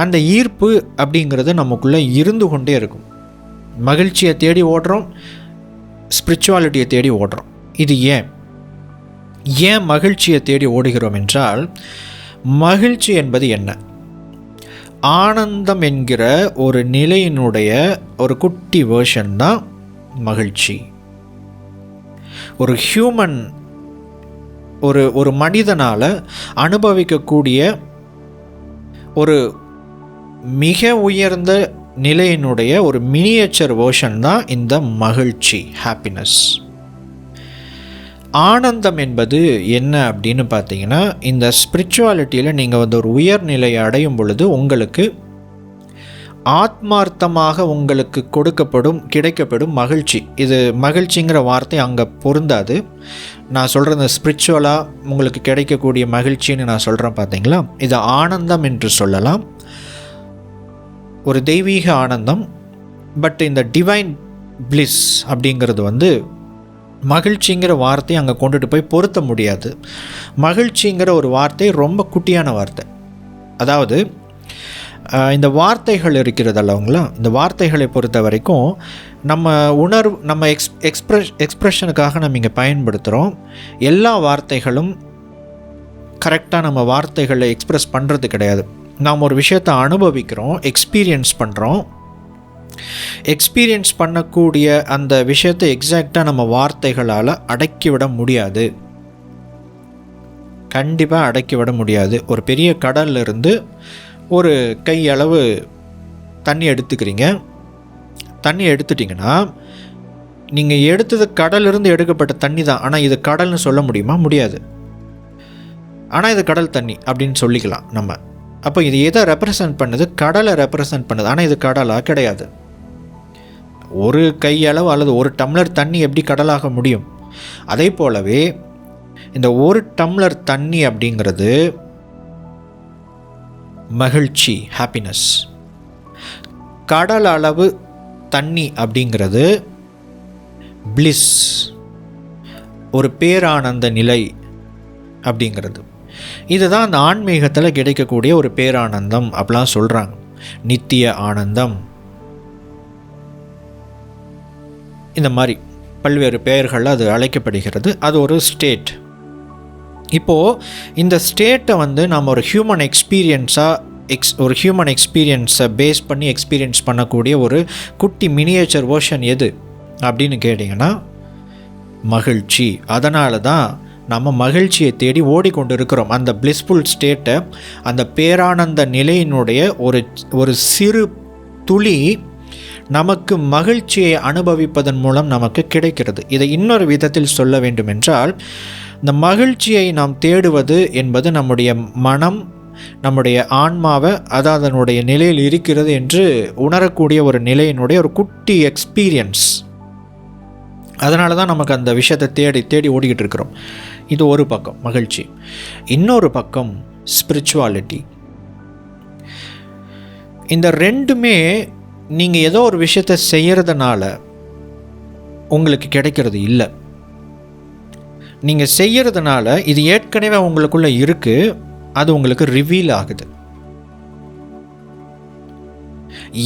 அந்த ஈர்ப்பு அப்படிங்கிறது நமக்குள்ளே இருந்து கொண்டே இருக்கும். மகிழ்ச்சியை தேடி ஓடுறோம், ஸ்பிரிச்சுவாலிட்டியை தேடி ஓடுறோம். இது ஏன் மகிழ்ச்சியை தேடி ஓடுகிறோம் என்றால், மகிழ்ச்சி என்பது என்ன? ஆனந்தம் என்கிற ஒரு நிலையினுடைய ஒரு குட்டி வேர்ஷன் தான் மகிழ்ச்சி. ஒரு ஹியூமன், ஒரு மனிதனால் அனுபவிக்கக்கூடிய ஒரு மிக உயர்ந்த நிலையினுடைய ஒரு மினியேச்சர் வேர்ஷன் தான் இந்த மகிழ்ச்சி, ஹாப்பினஸ். ஆனந்தம் என்பது என்ன அப்படின்னு பார்த்தீங்கன்னா, இந்த ஸ்பிரிச்சுவாலிட்டியில் நீங்கள் ஒரு உயர்நிலையை அடையும் பொழுது உங்களுக்கு ஆத்மார்த்தமாக உங்களுக்கு கிடைக்கப்படும் மகிழ்ச்சி. இது மகிழ்ச்சிங்கிற வார்த்தை அங்கே பொருந்தாது. நான் சொல்கிற ஸ்பிரிச்சுவலாக உங்களுக்கு கிடைக்கக்கூடிய மகிழ்ச்சின்னு நான் சொல்கிறேன் பார்த்தீங்களா, இது ஆனந்தம் என்று சொல்லலாம். ஒரு தெய்வீக ஆனந்தம். பட் இந்த டிவைன் பிளிஸ் அப்படிங்கிறது மகிழ்ச்சிங்கிற வார்த்தையை அங்கே கொண்டுட்டு போய் பொருத்த முடியாது. மகிழ்ச்சிங்கிற ஒரு வார்த்தை ரொம்ப குட்டியான வார்த்தை. அதாவது இந்த வார்த்தைகள் இருக்கிறது அல்லவங்களா, இந்த வார்த்தைகளை பொறுத்த வரைக்கும் நம்ம நம்ம எக்ஸ்ப்ரெஷனுக்காக நம்ம இங்கே பயன்படுத்துகிறோம். எல்லா வார்த்தைகளும் கரெக்டாக நம்ம வார்த்தைகளை எக்ஸ்ப்ரெஸ் பண்ணுறது கிடையாது. நாம் ஒரு விஷயத்தை அனுபவிக்கிறோம், எக்ஸ்பீரியன்ஸ் பண்ணுறோம். எக்ஸ்பீரியன்ஸ் பண்ணக்கூடிய அந்த விஷயத்தை எக்ஸாக்டாக நம்ம வார்த்தைகளால் அடக்கிவிட முடியாது, கண்டிப்பாக அடக்கிவிட முடியாது. ஒரு பெரிய கடல்ல இருந்து ஒரு கையளவு தண்ணி எடுத்துக்கிறீங்க. தண்ணி எடுத்துட்டிங்கன்னா நீங்கள் எடுத்தது கடலிருந்து எடுக்கப்பட்ட தண்ணி தான், ஆனால் இது கடல்னு சொல்ல முடியுமா? முடியாது. ஆனால் இது கடல் தண்ணி அப்படின்னு சொல்லிக்கலாம் நம்ம. அப்போ இது எதை ரெப்ரசன்ட் பண்ணுது? கடலை ரெப்ரசன்ட் பண்ணுது. ஆனால் இது கடலாக கிடையாது. ஒரு கையளவு அல்லது ஒரு டம்ளர் தண்ணி எப்படி கடலாக முடியும்? அதே போலவே இந்த ஒரு டம்ளர் தண்ணி அப்படிங்கிறது மகிழ்ச்சி, ஹாப்பினஸ். கடல் அளவு தண்ணி அப்படிங்கிறது பிளிஸ், ஒரு பேரானந்த நிலை அப்படிங்கிறது. இதுதான் அந்த ஆன்மீகத்தில் கிடைக்கக்கூடிய ஒரு பேரானந்தம் அப்படிலாம் சொல்கிறாங்க. நித்திய ஆனந்தம், இந்த மாதிரி பல்வேறு பெயர்கள் அது அழைக்கப்படுகிறது. அது ஒரு ஸ்டேட். இப்போது இந்த ஸ்டேட்டை நம்ம ஒரு ஹியூமன் எக்ஸ்பீரியன்ஸை பேஸ் பண்ணி எக்ஸ்பீரியன்ஸ் பண்ணக்கூடிய ஒரு குட்டி மினியேச்சர் வேர்ஷன் எது அப்படின்னு கேட்டிங்கன்னா மகிழ்ச்சி. அதனால தான் நம்ம மகிழ்ச்சியை தேடி ஓடிக்கொண்டு இருக்கிறோம். அந்த பிளிஸ்ஃபுல் ஸ்டேட்டை, அந்த பேரானந்த நிலையினுடைய ஒரு சிறு துளி நமக்கு மகிழ்ச்சியை அனுபவிப்பதன் மூலம் நமக்கு கிடைக்கிறது. இதை இன்னொரு விதத்தில் சொல்ல வேண்டும் என்றால், இந்த மகிழ்ச்சியை நாம் தேடுவது என்பது நம்முடைய மனம், நம்முடைய ஆன்மாவை அதனுடைய நிலையில் இருக்கிறது என்று உணரக்கூடிய ஒரு நிலையினுடைய ஒரு குட்டி எக்ஸ்பீரியன்ஸ். அதனால தான் நமக்கு அந்த விஷயத்தை தேடி தேடி ஓடிக்கிட்டு இருக்கிறோம். இது ஒரு பக்கம் மகிழ்ச்சி. இன்னொரு பக்கம் ஸ்பிரிச்சுவாலிட்டி. இந்த ரெண்டுமே நீங்கள் ஏதோ ஒரு விஷயத்தை செய்கிறதுனால உங்களுக்கு கிடைக்கிறது இல்லை. நீங்கள் செய்கிறதுனால இது ஏற்கனவே உங்களுக்குள்ளே இருக்குது, அது உங்களுக்கு ரிவீல் ஆகுது.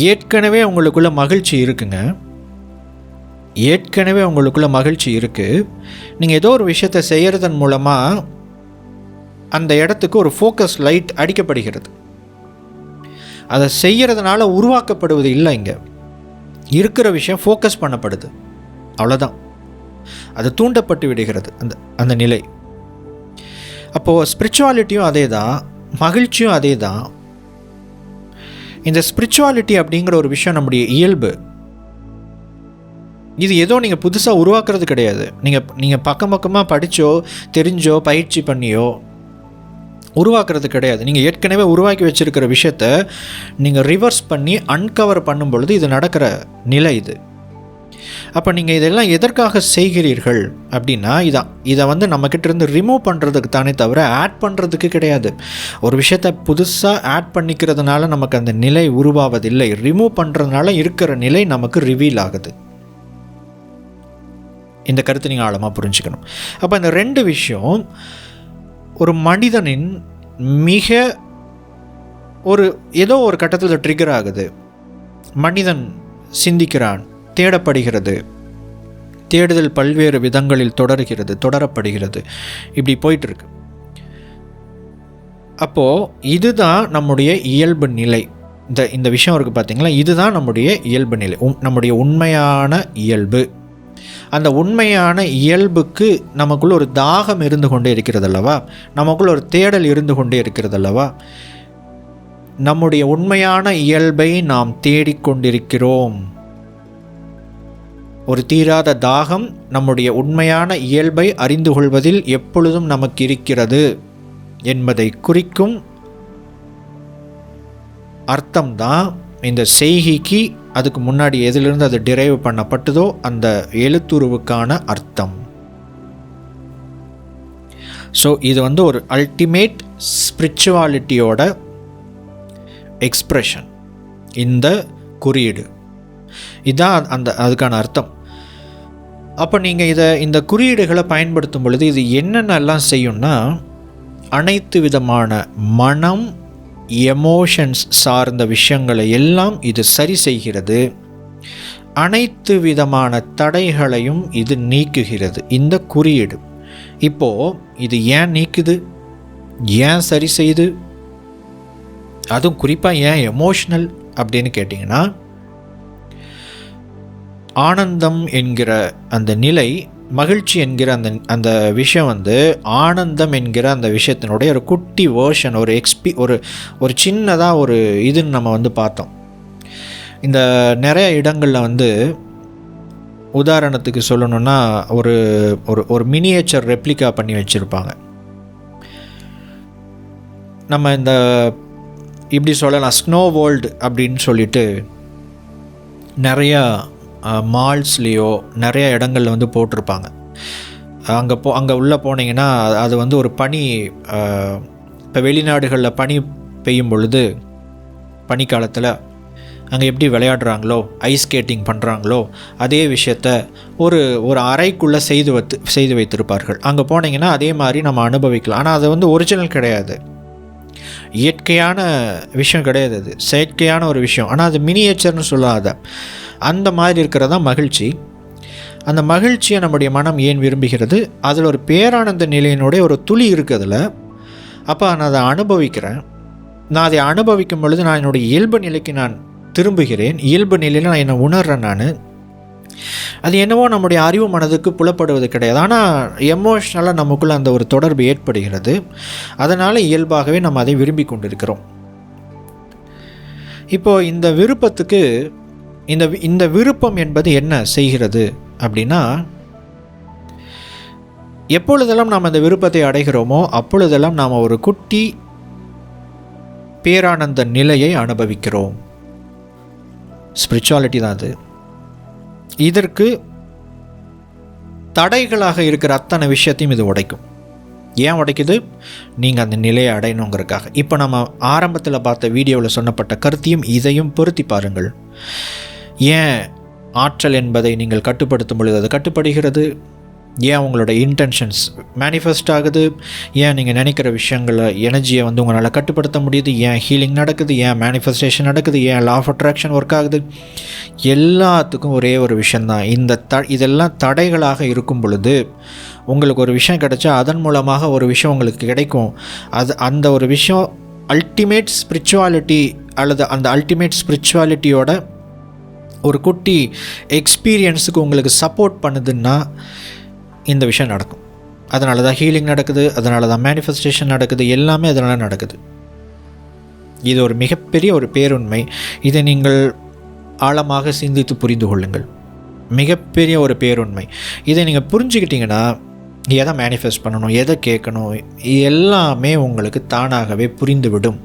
ஏற்கனவே உங்களுக்குள்ள மகிழ்ச்சி இருக்குங்க, ஏற்கனவே உங்களுக்குள்ள மகிழ்ச்சி இருக்குது. நீங்கள் ஏதோ ஒரு விஷயத்தை செய்கிறதன் மூலமாக அந்த இடத்துக்கு ஒரு ஃபோக்கஸ் லைட் அடிக்கப்படுகிறது. அதை செய்கிறதுனால உருவாக்கப்படுவது இல்லை, இங்கே இருக்கிற விஷயம் ஃபோக்கஸ் பண்ணப்படுது, அவ்வளோதான். அது தூண்டப்பட்டு விடுகிறது அந்த நிலை. அப்போது ஸ்பிரிச்சுவாலிட்டியும் அதே தான், மகிழ்ச்சியும் அதே தான். இந்த ஸ்பிரிச்சுவாலிட்டி அப்படிங்கிற ஒரு விஷயம் நம்முடைய இயல்பு. இது ஏதோ நீங்கள் புதுசாக உருவாக்குறது கிடையாது. நீங்கள் பக்கம் பக்கமாக படித்தோ தெரிஞ்சோ பயிற்சி பண்ணியோ உருவாக்குறது கிடையாது. நீங்கள் ஏற்கனவே உருவாக்கி வச்சுருக்கிற விஷயத்த நீங்கள் ரிவர்ஸ் பண்ணி அன்கவர் பண்ணும் பொழுது இது நடக்கிற நிலை இது. அப்போ நீங்கள் இதெல்லாம் எதற்காக செய்கிறீர்கள் அப்படின்னா, இதை நம்மக்கிட்ட இருந்து ரிமூவ் பண்ணுறதுக்கு தானே தவிர ஆட் பண்ணுறதுக்கு கிடையாது. ஒரு விஷயத்தை புதுசாக ஆட் பண்ணிக்கிறதுனால நமக்கு அந்த நிலை உருவாவதில்லை. ரிமூவ் பண்ணுறதுனால இருக்கிற நிலை நமக்கு ரிவீல் ஆகுது. இந்த கருத்தை நீங்கள் ஆழமாக புரிஞ்சுக்கணும். அப்போ இந்த ரெண்டு விஷயம் ஒரு மனிதனின் மிக ஏதோ ஒரு கட்டத்தில் ட்ரிகர் ஆகுது. மனிதன் சிந்திக்கிறான், தேடப்படுகிறது, தேடுதல் பல்வேறு விதங்களில் தொடரப்படுகிறது, இப்படி போயிட்டுருக்கு. அப்போது இதுதான் நம்முடைய இயல்பு நிலை. இந்த விஷயம் இருக்குது பார்த்தீங்களா, இதுதான் நம்முடைய இயல்பு நிலை, நம்முடைய உண்மையான இயல்பு. அந்த உண்மையான இயல்புக்கு நமக்குள்ள ஒரு தாகம் இருந்து கொண்டே இருக்கிறது அல்லவா, நமக்குள்ள ஒரு தேடல் இருந்து கொண்டே இருக்கிறது அல்லவா. நம்முடைய உண்மையான இயல்பை நாம் தேடிக்கொண்டிருக்கிறோம். ஒரு தீராத தாகம் நம்முடைய உண்மையான இயல்பை அறிந்து கொள்வதில் எப்பொழுதும் நமக்கு இருக்கிறது என்பதை குறிக்கும் அர்த்தம்தான் இந்த செய்கைக்கு அதுக்கு முன்னாடி எதிலிருந்து அது டிரைவ் பண்ணப்பட்டதோ அந்த எழுத்துருவுக்கான அர்த்தம். ஸோ இது ஒரு அல்டிமேட் ஸ்பிரிச்சுவாலிட்டியோட எக்ஸ்பிரஷன், இந்த குறியீடு. இதுதான் அதுக்கான அர்த்தம். அப்போ நீங்கள் இந்த குறியீடுகளை பயன்படுத்தும் பொழுது இது என்னென்னலாம் செய்யும்னா, அனைத்து விதமான மனம், எமோஷன்ஸ் சார்ந்த விஷயங்களை எல்லாம் இது சரி செய்கிறது. அனைத்து விதமான தடைகளையும் இது நீக்குகிறது இந்த குறியீடு. இப்போது இது ஏன் நீக்குது, ஏன் சரி செய்யுது, அதுவும் குறிப்பாக ஏன் எமோஷ்னல் அப்படின்னு கேட்டிங்கன்னா, ஆனந்தம் என்கிற அந்த நிலை, மகிழ்ச்சி என்கிற அந்த விஷயம் ஆனந்தம் என்கிற அந்த விஷயத்தினுடைய ஒரு குட்டி வேர்ஷன், ஒரு சின்னதாக ஒரு இதுன்னு நம்ம பார்த்தோம். இந்த நிறைய இடங்களில் உதாரணத்துக்கு சொல்லணுன்னா ஒரு ஒரு மினியேச்சர் ரெப்ளிகா பண்ணி வச்சுருப்பாங்க. நம்ம இந்த இப்படி சொல்லலாம், ஸ்னோ வேர்ல்டு அப்படின்னு சொல்லிட்டு நிறையா மால்ஸ்லேயோ நிறைய இடங்களில் போட்டிருப்பாங்க. அங்கே உள்ளே போனீங்கன்னா அது ஒரு பனி, இப்போ வெளிநாடுகளில் பனி பெய்யும் பொழுது பனிக்காலத்தில் அங்கே எப்படி விளையாடுறாங்களோ, ஐஸ் ஸ்கேட்டிங் பண்ணுறாங்களோ, அதே விஷயத்த ஒரு அறைக்குள்ளே செய்து வைத்திருப்பார்கள். அங்கே போனீங்கன்னா அதே மாதிரி நம்ம அனுபவிக்கலாம். ஆனால் அது ஒரிஜினல் கிடையாது, இயற்கையான விஷயம் கிடையாது, அது செயற்கையான ஒரு விஷயம். ஆனால் அது மினியேச்சர்னு சொல்லாத அந்த மாதிரி இருக்கிறதா மகிழ்ச்சி. அந்த மகிழ்ச்சியை நம்முடைய மனம் ஏன் விரும்புகிறது? அதில் ஒரு பேரானந்த நிலையினுடைய ஒரு துளி இருக்குதுல. அப்போ நான் அதை அனுபவிக்கிறேன். நான் அதை அனுபவிக்கும் பொழுது நான் என்னுடைய இயல்பு நிலைக்கு நான் திரும்புகிறேன். இயல்பு நிலையில் நான் என்னை உணர்றேன். நான் அது என்னவோ நம்முடைய அறிவு மனதுக்கு புலப்படுவது கிடையாது. ஆனால் எமோஷ்னலாக நமக்குள்ளே அந்த ஒரு தொடர்பு ஏற்படுகிறது. அதனால் இயல்பாகவே நம்ம அதை விரும்பி கொண்டிருக்கிறோம். இப்போது இந்த விருப்பத்துக்கு இந்த விருப்பம் என்பது என்ன செய்கிறது அப்படின்னா, எப்பொழுதெல்லாம் நாம் அந்த விருப்பத்தை அடைகிறோமோ அப்பொழுதெல்லாம் நாம் ஒரு குட்டி பேரானந்த நிலையை அனுபவிக்கிறோம். ஸ்பிரிச்சுவாலிட்டி தான் அது. இதற்கு தடைகளாக இருக்கிற அத்தனை விஷயத்தையும் இது உடைக்கும். ஏன் உடைக்குது? நீங்கள் அந்த நிலையை அடையணுங்கிறதுக்காக. இப்போ நம்ம ஆரம்பத்தில் பார்த்த வீடியோவில் சொன்னப்பட்ட கருத்தையும் இதையும் பொருத்தி பாருங்கள். ஏன் ஆற்றல் என்பதை நீங்கள் கட்டுப்படுத்தும் பொழுது அது கட்டுப்படுகிறது? ஏன் உங்களோட இன்டென்ஷன்ஸ் மேனிஃபெஸ்ட் ஆகுது? ஏன் நீங்கள் நினைக்கிற விஷயங்களை எனர்ஜியை உங்களால் கட்டுப்படுத்த முடியுது? ஏன் ஹீலிங் நடக்குது? ஏன் மேனிஃபெஸ்டேஷன் நடக்குது? ஏன் லா ஆஃப் அட்ராக்ஷன் ஒர்க் ஆகுது? எல்லாத்துக்கும் ஒரே ஒரு விஷயந்தான். இதெல்லாம் தடைகளாக இருக்கும் பொழுது உங்களுக்கு ஒரு விஷயம் கிடைச்சா அதன் மூலமாக ஒரு விஷயம் உங்களுக்கு கிடைக்கும். அந்த ஒரு விஷயம் அல்டிமேட் ஸ்பிரிச்சுவாலிட்டி அல்லது அந்த அல்டிமேட் ஸ்பிரிச்சுவாலிட்டியோட ஒரு குட்டி எக்ஸ்பீரியன்ஸுக்கு உங்களுக்கு சப்போர்ட் பண்ணுதுன்னா இந்த விஷயம் நடக்கும். அதனால தான் ஹீலிங் நடக்குது, அதனால தான் மேனிஃபெஸ்டேஷன் நடக்குது, எல்லாமே அதனால் நடக்குது. இது ஒரு மிகப்பெரிய ஒரு பேருண்மை. இதை நீங்கள் ஆழமாக சிந்தித்து புரிந்து கொள்ளுங்கள். மிகப்பெரிய ஒரு பேருண்மை. இதை நீங்கள் புரிஞ்சுக்கிட்டீங்கன்னா எதை மேனிஃபெஸ்ட் பண்ணணும், எதை கேட்கணும், எல்லாமே உங்களுக்கு தானாகவே புரிந்துவிடும்.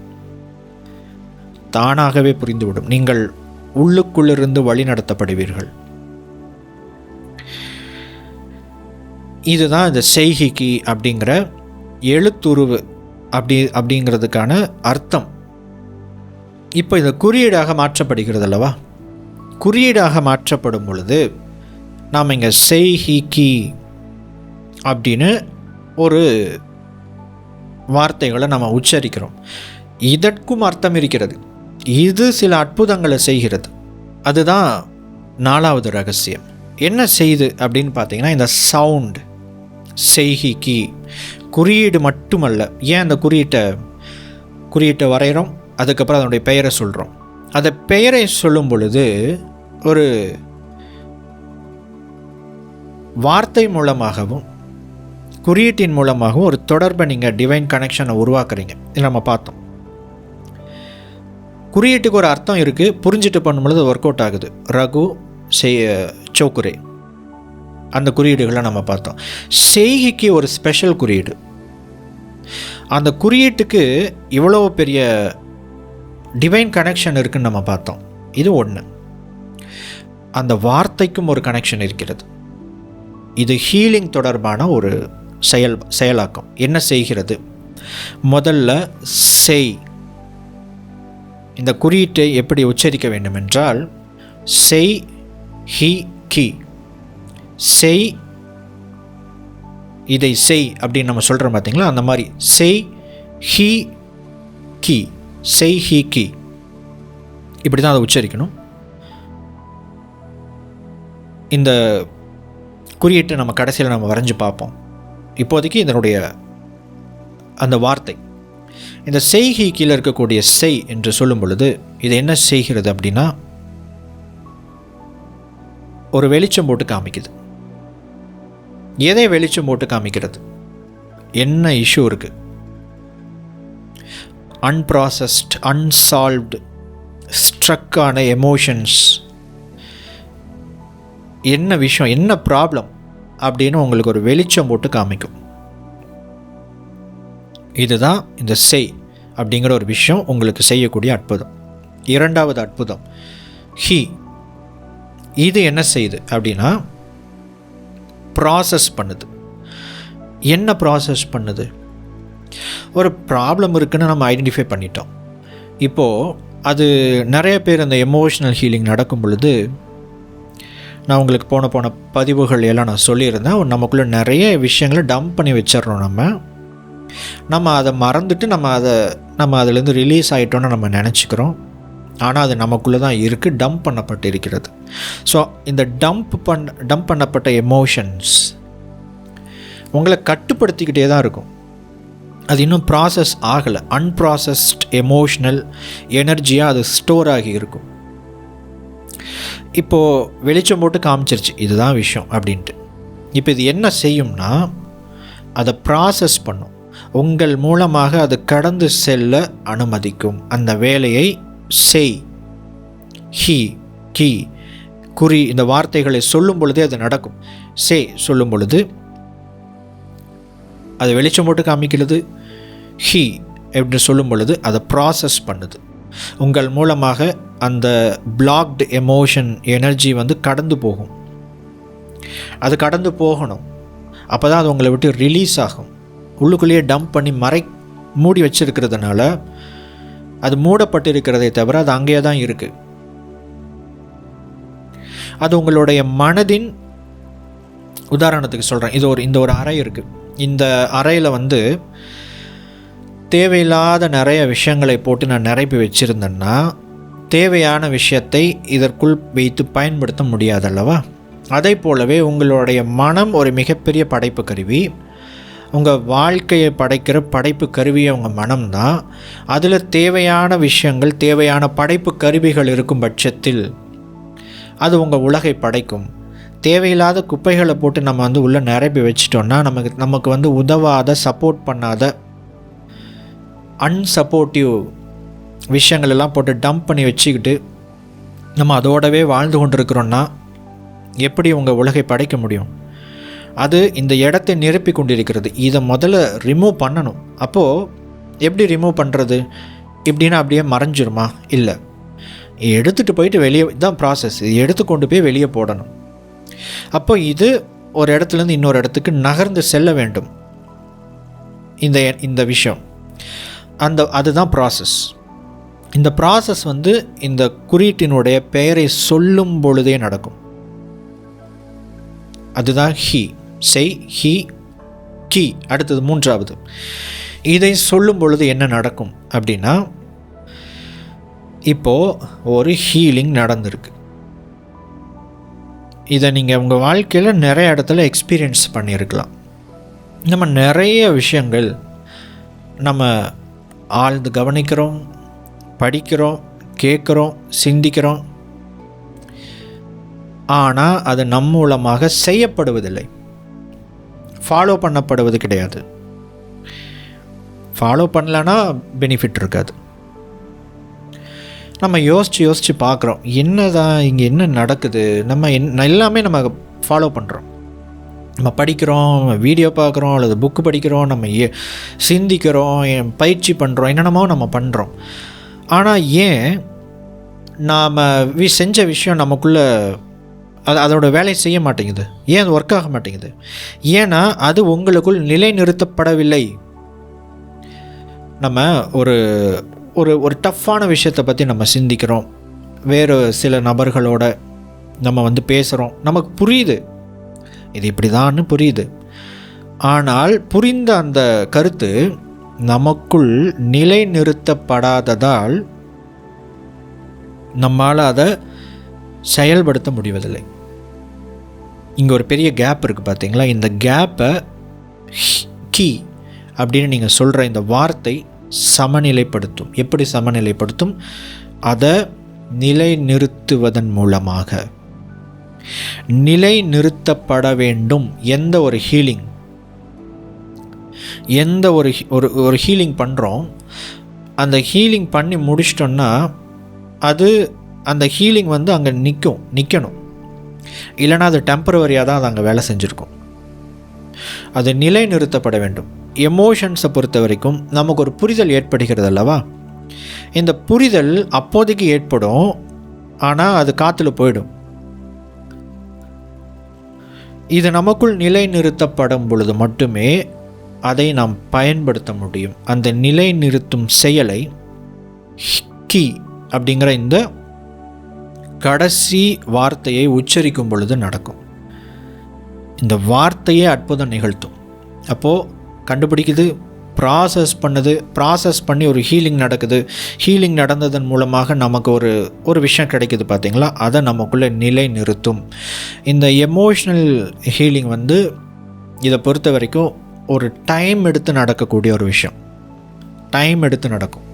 நீங்கள் உள்ளுக்குள்ளிருந்து வழி நடத்தப்படுவீர்கள். இதுதான் இந்த செய்கைக்கு அப்படிங்கிற எழுத்துருவு அப்படிங்கிறதுக்கான அர்த்தம். இப்போ இந்த குறியீடாக மாற்றப்படுகிறது அல்லவா? குறியீடாக மாற்றப்படும் பொழுது நாம் இங்கே செய்கி அப்படின்னு ஒரு வார்த்தைகளை நம்ம உச்சரிக்கிறோம். இதற்கும் அர்த்தம் இருக்கிறது. இது சில அற்புதங்களை செய்கிறது. அதுதான் 4வது ரகசியம். என்ன செய்து அப்படின்னு பார்த்தீங்கன்னா, இந்த சவுண்ட் செய்கி குறியீடு மட்டுமல்ல. ஏன் அந்த குறியீட்டை வரைகிறோம், அதுக்கப்புறம் அதனுடைய பெயரை சொல்கிறோம். அந்த பெயரை சொல்லும் பொழுது ஒரு வார்த்தை மூலமாகவும் குறியீட்டின் மூலமாகவும் ஒரு தொடர்பை நீங்கள் டிவைன் கனெக்ஷனை உருவாக்குறீங்க. இது நம்ம பார்த்தோம். குறியீட்டுக்கு ஒரு அர்த்தம் இருக்குது, புரிஞ்சுட்டு பண்ணும்பொழுது ஒர்க் அவுட் ஆகுது. ரகு சோக்குரே அந்த குறியீடுகளை நம்ம பார்த்தோம். செய்கைக்கு ஒரு ஸ்பெஷல் குறியீடு. அந்த குறியீட்டுக்கு இவ்வளோ பெரிய டிவைன் கனெக்ஷன் இருக்குன்னு நம்ம பார்த்தோம். இது ஒன்று. அந்த வார்த்தைக்கும் ஒரு கனெக்ஷன் இருக்கிறது. இது ஹீலிங் தொடர்பான ஒரு செயலாக்கம். என்ன செய்கிறது? முதல்ல செய். இந்த குறியீட்டை எப்படி உச்சரிக்க வேண்டும் என்றால், செய் ஹி கி. செய், இதை செய் அப்படின்னு நம்ம சொல்கிறோம் பார்த்தீங்களா? அந்த மாதிரி செய் ஹி கி. செய் ஹி கி, இப்படி தான் அதை உச்சரிக்கணும். இந்த குறியீட்டை நம்ம கடைசியில் நம்ம வரைஞ்சி பார்ப்போம். இப்போதைக்கு இதனுடைய அந்த வார்த்தை, இந்த செய் ஹி கீழே இருக்கக்கூடிய செய் என்று சொல்லும் பொழுது இது என்ன செய்கிறது அப்படின்னா, ஒரு வெளிச்சம் போட்டு காமிக்குது. எதை வெளிச்சம் போட்டு காமிக்கிறது? என்ன இஷ்யூ இருக்கு, அன்ப்ராசஸ்ட், அன்சால்வ்டு, ஸ்ட்ரக்கான எமோஷன்ஸ், என்ன விஷயம், என்ன ப்ராப்ளம் அப்படின்னு உங்களுக்கு ஒரு வெளிச்சம் போட்டு காமிக்கும். இதுதான் இந்த செய் அப்படிங்கிற ஒரு விஷயம் உங்களுக்கு செய்யக்கூடிய அற்புதம். இரண்டாவது அற்புதம் ஹி. இது என்ன செய்யுது அப்படின்னா, ப்ராசஸ் பண்ணுது. என்ன ப்ராசஸ் பண்ணுது? ஒரு ப்ராப்ளம் இருக்குன்னு நம்ம ஐடென்டிஃபை பண்ணிட்டோம். இப்போது அது நிறைய பேர் அந்த எமோஷ்னல் ஹீலிங் நடக்கும் பொழுது, நான் உங்களுக்கு போன பதிவுகள் எல்லாம் நான் சொல்லியிருந்தேன், நமக்குள்ளே நிறைய விஷயங்களை டம்ப் பண்ணி வச்சிடறோம். நம்ம அதை மறந்துட்டு நம்ம அதிலேருந்து ரிலீஸ் ஆகிட்டோன்னு நம்ம நினச்சிக்கிறோம். ஆனால் அது நமக்குள்ளே தான் இருக்குது, டம்ப் பண்ணப்பட்டு இருக்கிறது. ஸோ இந்த டம்ப் பண்ணப்பட்ட எமோஷன்ஸ் உங்களை கட்டுப்படுத்திக்கிட்டே தான் இருக்கும். அது இன்னும் ப்ராசஸ் ஆகலை. அன்ப்ராசஸ்ட் எமோஷ்னல் எனர்ஜியாக அது ஸ்டோர் ஆகி இருக்கும். இப்போது வெளிச்சம் போட்டு காமிச்சிருச்சு இதுதான் விஷயம் அப்படின்ட்டு. இப்போ இது என்ன செய்யும்னா, அதை ப்ராசஸ் பண்ணும். உங்கள் மூலமாக அது கடந்து செல்ல அனுமதிக்கும். அந்த வேலையை செய் ஹி கி குறி இந்த வார்த்தைகளை சொல்லும் பொழுதே அது நடக்கும். சே சொல்லும் பொழுது அது வெளிச்சம் போட்டு காமிக்கிறது. ஹி எப்படி சொல்லும் பொழுது அதை ப்ராசஸ் பண்ணுது. உங்கள் மூலமாக அந்த பிளாக்டு எமோஷன் எனர்ஜி கடந்து போகும். அது கடந்து போகணும். அப்போ தான் அது உங்களை விட்டு ரிலீஸ் ஆகும். உள்ளுக்குள்ளேயே டம்ப் பண்ணி மூடி வச்சிருக்கிறதுனால அது மூடப்பட்டு இருக்கிறதே தவிர அது அங்கேயே தான் இருக்குது. அது உங்களுடைய மனதின், உதாரணத்துக்கு சொல்கிறேன், இந்த ஒரு அறை இருக்குது. இந்த அறையில் தேவையில்லாத நிறைய விஷயங்களை போட்டு நான் நிரப்பி வச்சுருந்தேன்னா தேவையான விஷயத்தை இதற்குள் வைத்து பயன்படுத்த முடியாதல்லவா? அதை போலவே உங்களுடைய மனம் ஒரு மிகப்பெரிய படைப்பு கருவி. உங்கள் வாழ்க்கையை படைக்கிற படைப்பு கருவியை உங்கள் மனம்தான். அதில் தேவையான விஷயங்கள், தேவையான படைப்பு கருவிகள் இருக்கும் பட்சத்தில் அது உங்கள் உலகை படைக்கும். தேவையில்லாத குப்பைகளை போட்டு நம்ம உள்ளே நிரப்பி வச்சிட்டோன்னா நமக்கு உதவாத, சப்போர்ட் பண்ணாத, அன்சப்போர்ட்டிவ் விஷயங்கள் எல்லாம் போட்டு டம்ப் பண்ணி வச்சுக்கிட்டு நம்ம அதோடவே வாழ்ந்து கொண்டிருக்கிறோன்னா எப்படி உங்கள் உலகை படைக்க முடியும்? அது இந்த இடத்தை நிரப்பி கொண்டிருக்கிறது. இதை முதல்ல ரிமூவ் பண்ணணும். அப்போது எப்படி ரிமூவ் பண்ணுறது? இப்படின்னா அப்படியே மறைஞ்சிருமா? இல்லை, எடுத்துகிட்டு போயிட்டு வெளியே தான் ப்ராசஸ். இது எடுத்து கொண்டு போய் வெளியே போடணும். அப்போ இது ஒரு இடத்துலேருந்து இன்னொரு இடத்துக்கு நகர்ந்து செல்ல வேண்டும். இந்த விஷயம் அதுதான் ப்ராசஸ். இந்த ப்ராசஸ் இந்த குறியீட்டினுடைய பெயரை சொல்லும் பொழுதே நடக்கும். அதுதான் ஹி, செய் ஹி கி. அடுத்தது மூன்றாவது, இதை சொல்லும் பொழுது என்ன நடக்கும் அப்படின்னா, இப்போது ஒரு ஹீலிங் நடந்திருக்கு. இதை நீங்கள் உங்கள் வாழ்க்கையில் நிறைய இடத்துல எக்ஸ்பீரியன்ஸ் பண்ணியிருக்கலாம். நம்ம நிறைய விஷயங்கள் நம்ம ஆழ்ந்து கவனிக்கிறோம், படிக்கிறோம், கேட்குறோம், சிந்திக்கிறோம். ஆனால் அது நம் மூலமாக செய்யப்படுவதில்லை, ஃபாலோ பண்ணப்படுவது கிடையாது. ஃபாலோ பண்ணலன்னா பெனிஃபிட் இருக்காது. நம்ம யோசித்து பார்க்குறோம், என்னதான் இங்கே என்ன நடக்குது, நம்ம எல்லாமே நம்ம ஃபாலோ பண்ணுறோம். நம்ம படிக்கிறோம், வீடியோ பார்க்குறோம், அல்லது புக்கு படிக்கிறோம், நம்ம சிந்திக்கிறோம், பயிற்சி பண்ணுறோம், என்னென்னமோ நம்ம பண்ணுறோம். ஆனால் ஏன் நாம் செஞ்ச விஷயம் நமக்குள்ளே அதோட வேலையை செய்ய மாட்டேங்குது? ஏன் அது ஒர்க் ஆக மாட்டேங்குது? ஏன்னா அது உங்களுக்குள் நிலைநிறுத்தப்படவில்லை. நம்ம ஒரு ஒரு ஒரு டஃப்பான விஷயத்தை பற்றி நம்ம சிந்திக்கிறோம், வேறு சில நபர்களோட நம்ம பேசுகிறோம், நமக்கு புரியுது இது இப்படி தான்னு புரியுது. ஆனால் புரிந்த அந்த கருத்து நமக்குள் நிலைநிறுத்தப்படாததால் நம்மால் அதை செயல்படுத்த முடிவதில்லை. இங்கே ஒரு பெரிய கேப் இருக்குது பார்த்தீங்களா? இந்த கேப்பை கீ அப்படின்னு நீங்கள் சொல்கிற இந்த வார்த்தை சமநிலைப்படுத்தும். எப்படி சமநிலைப்படுத்தும்? அதை நிலைநிறுத்துவதன் மூலமாக. நிலைநிறுத்தப்பட வேண்டும். எந்த ஒரு ஹீலிங், எந்த ஒரு ஹீலிங் பண்ணுறோம், அந்த ஹீலிங் பண்ணி முடிச்சிட்டோன்னா அது அந்த ஹீலிங் வந்து அங்கே நிற்கணும். இல்லைனா அது டெம்பரவரியாக தான் அது அங்கே வேலை செஞ்சுருக்கும். அது நிலைநிறுத்தப்பட வேண்டும். எமோஷன்ஸை பொறுத்த வரைக்கும் நமக்கு ஒரு புரிதல் ஏற்படுகிறது அல்லவா? இந்த புரிதல் அப்போதைக்கு ஏற்படும், ஆனால் அது காற்றுல போயிடும். இது நமக்குள் நிலைநிறுத்தப்படும் பொழுது மட்டுமே அதை நாம் பயன்படுத்த முடியும். அந்த நிலைநிறுத்தும் செயலை கீ அப்படிங்கிற இந்த கடைசி வார்த்தையை உச்சரிக்கும் பொழுது நடக்கும். இந்த வார்த்தையே அற்புதம் நிகழ்த்தும். அப்போது கண்டுபிடிக்குது, ப்ராசஸ் பண்ணி ஒரு ஹீலிங் நடக்குது. ஹீலிங் நடந்ததன் மூலமாக நமக்கு ஒரு விஷயம் கிடைக்குது பார்த்தீங்களா? அதை நமக்குள்ளே நிலை நிறுத்தும். இந்த எமோஷ்னல் ஹீலிங் வந்து இதை பொறுத்த வரைக்கும் ஒரு டைம் எடுத்து நடக்கக்கூடிய ஒரு விஷயம். டைம் எடுத்து நடக்கும்.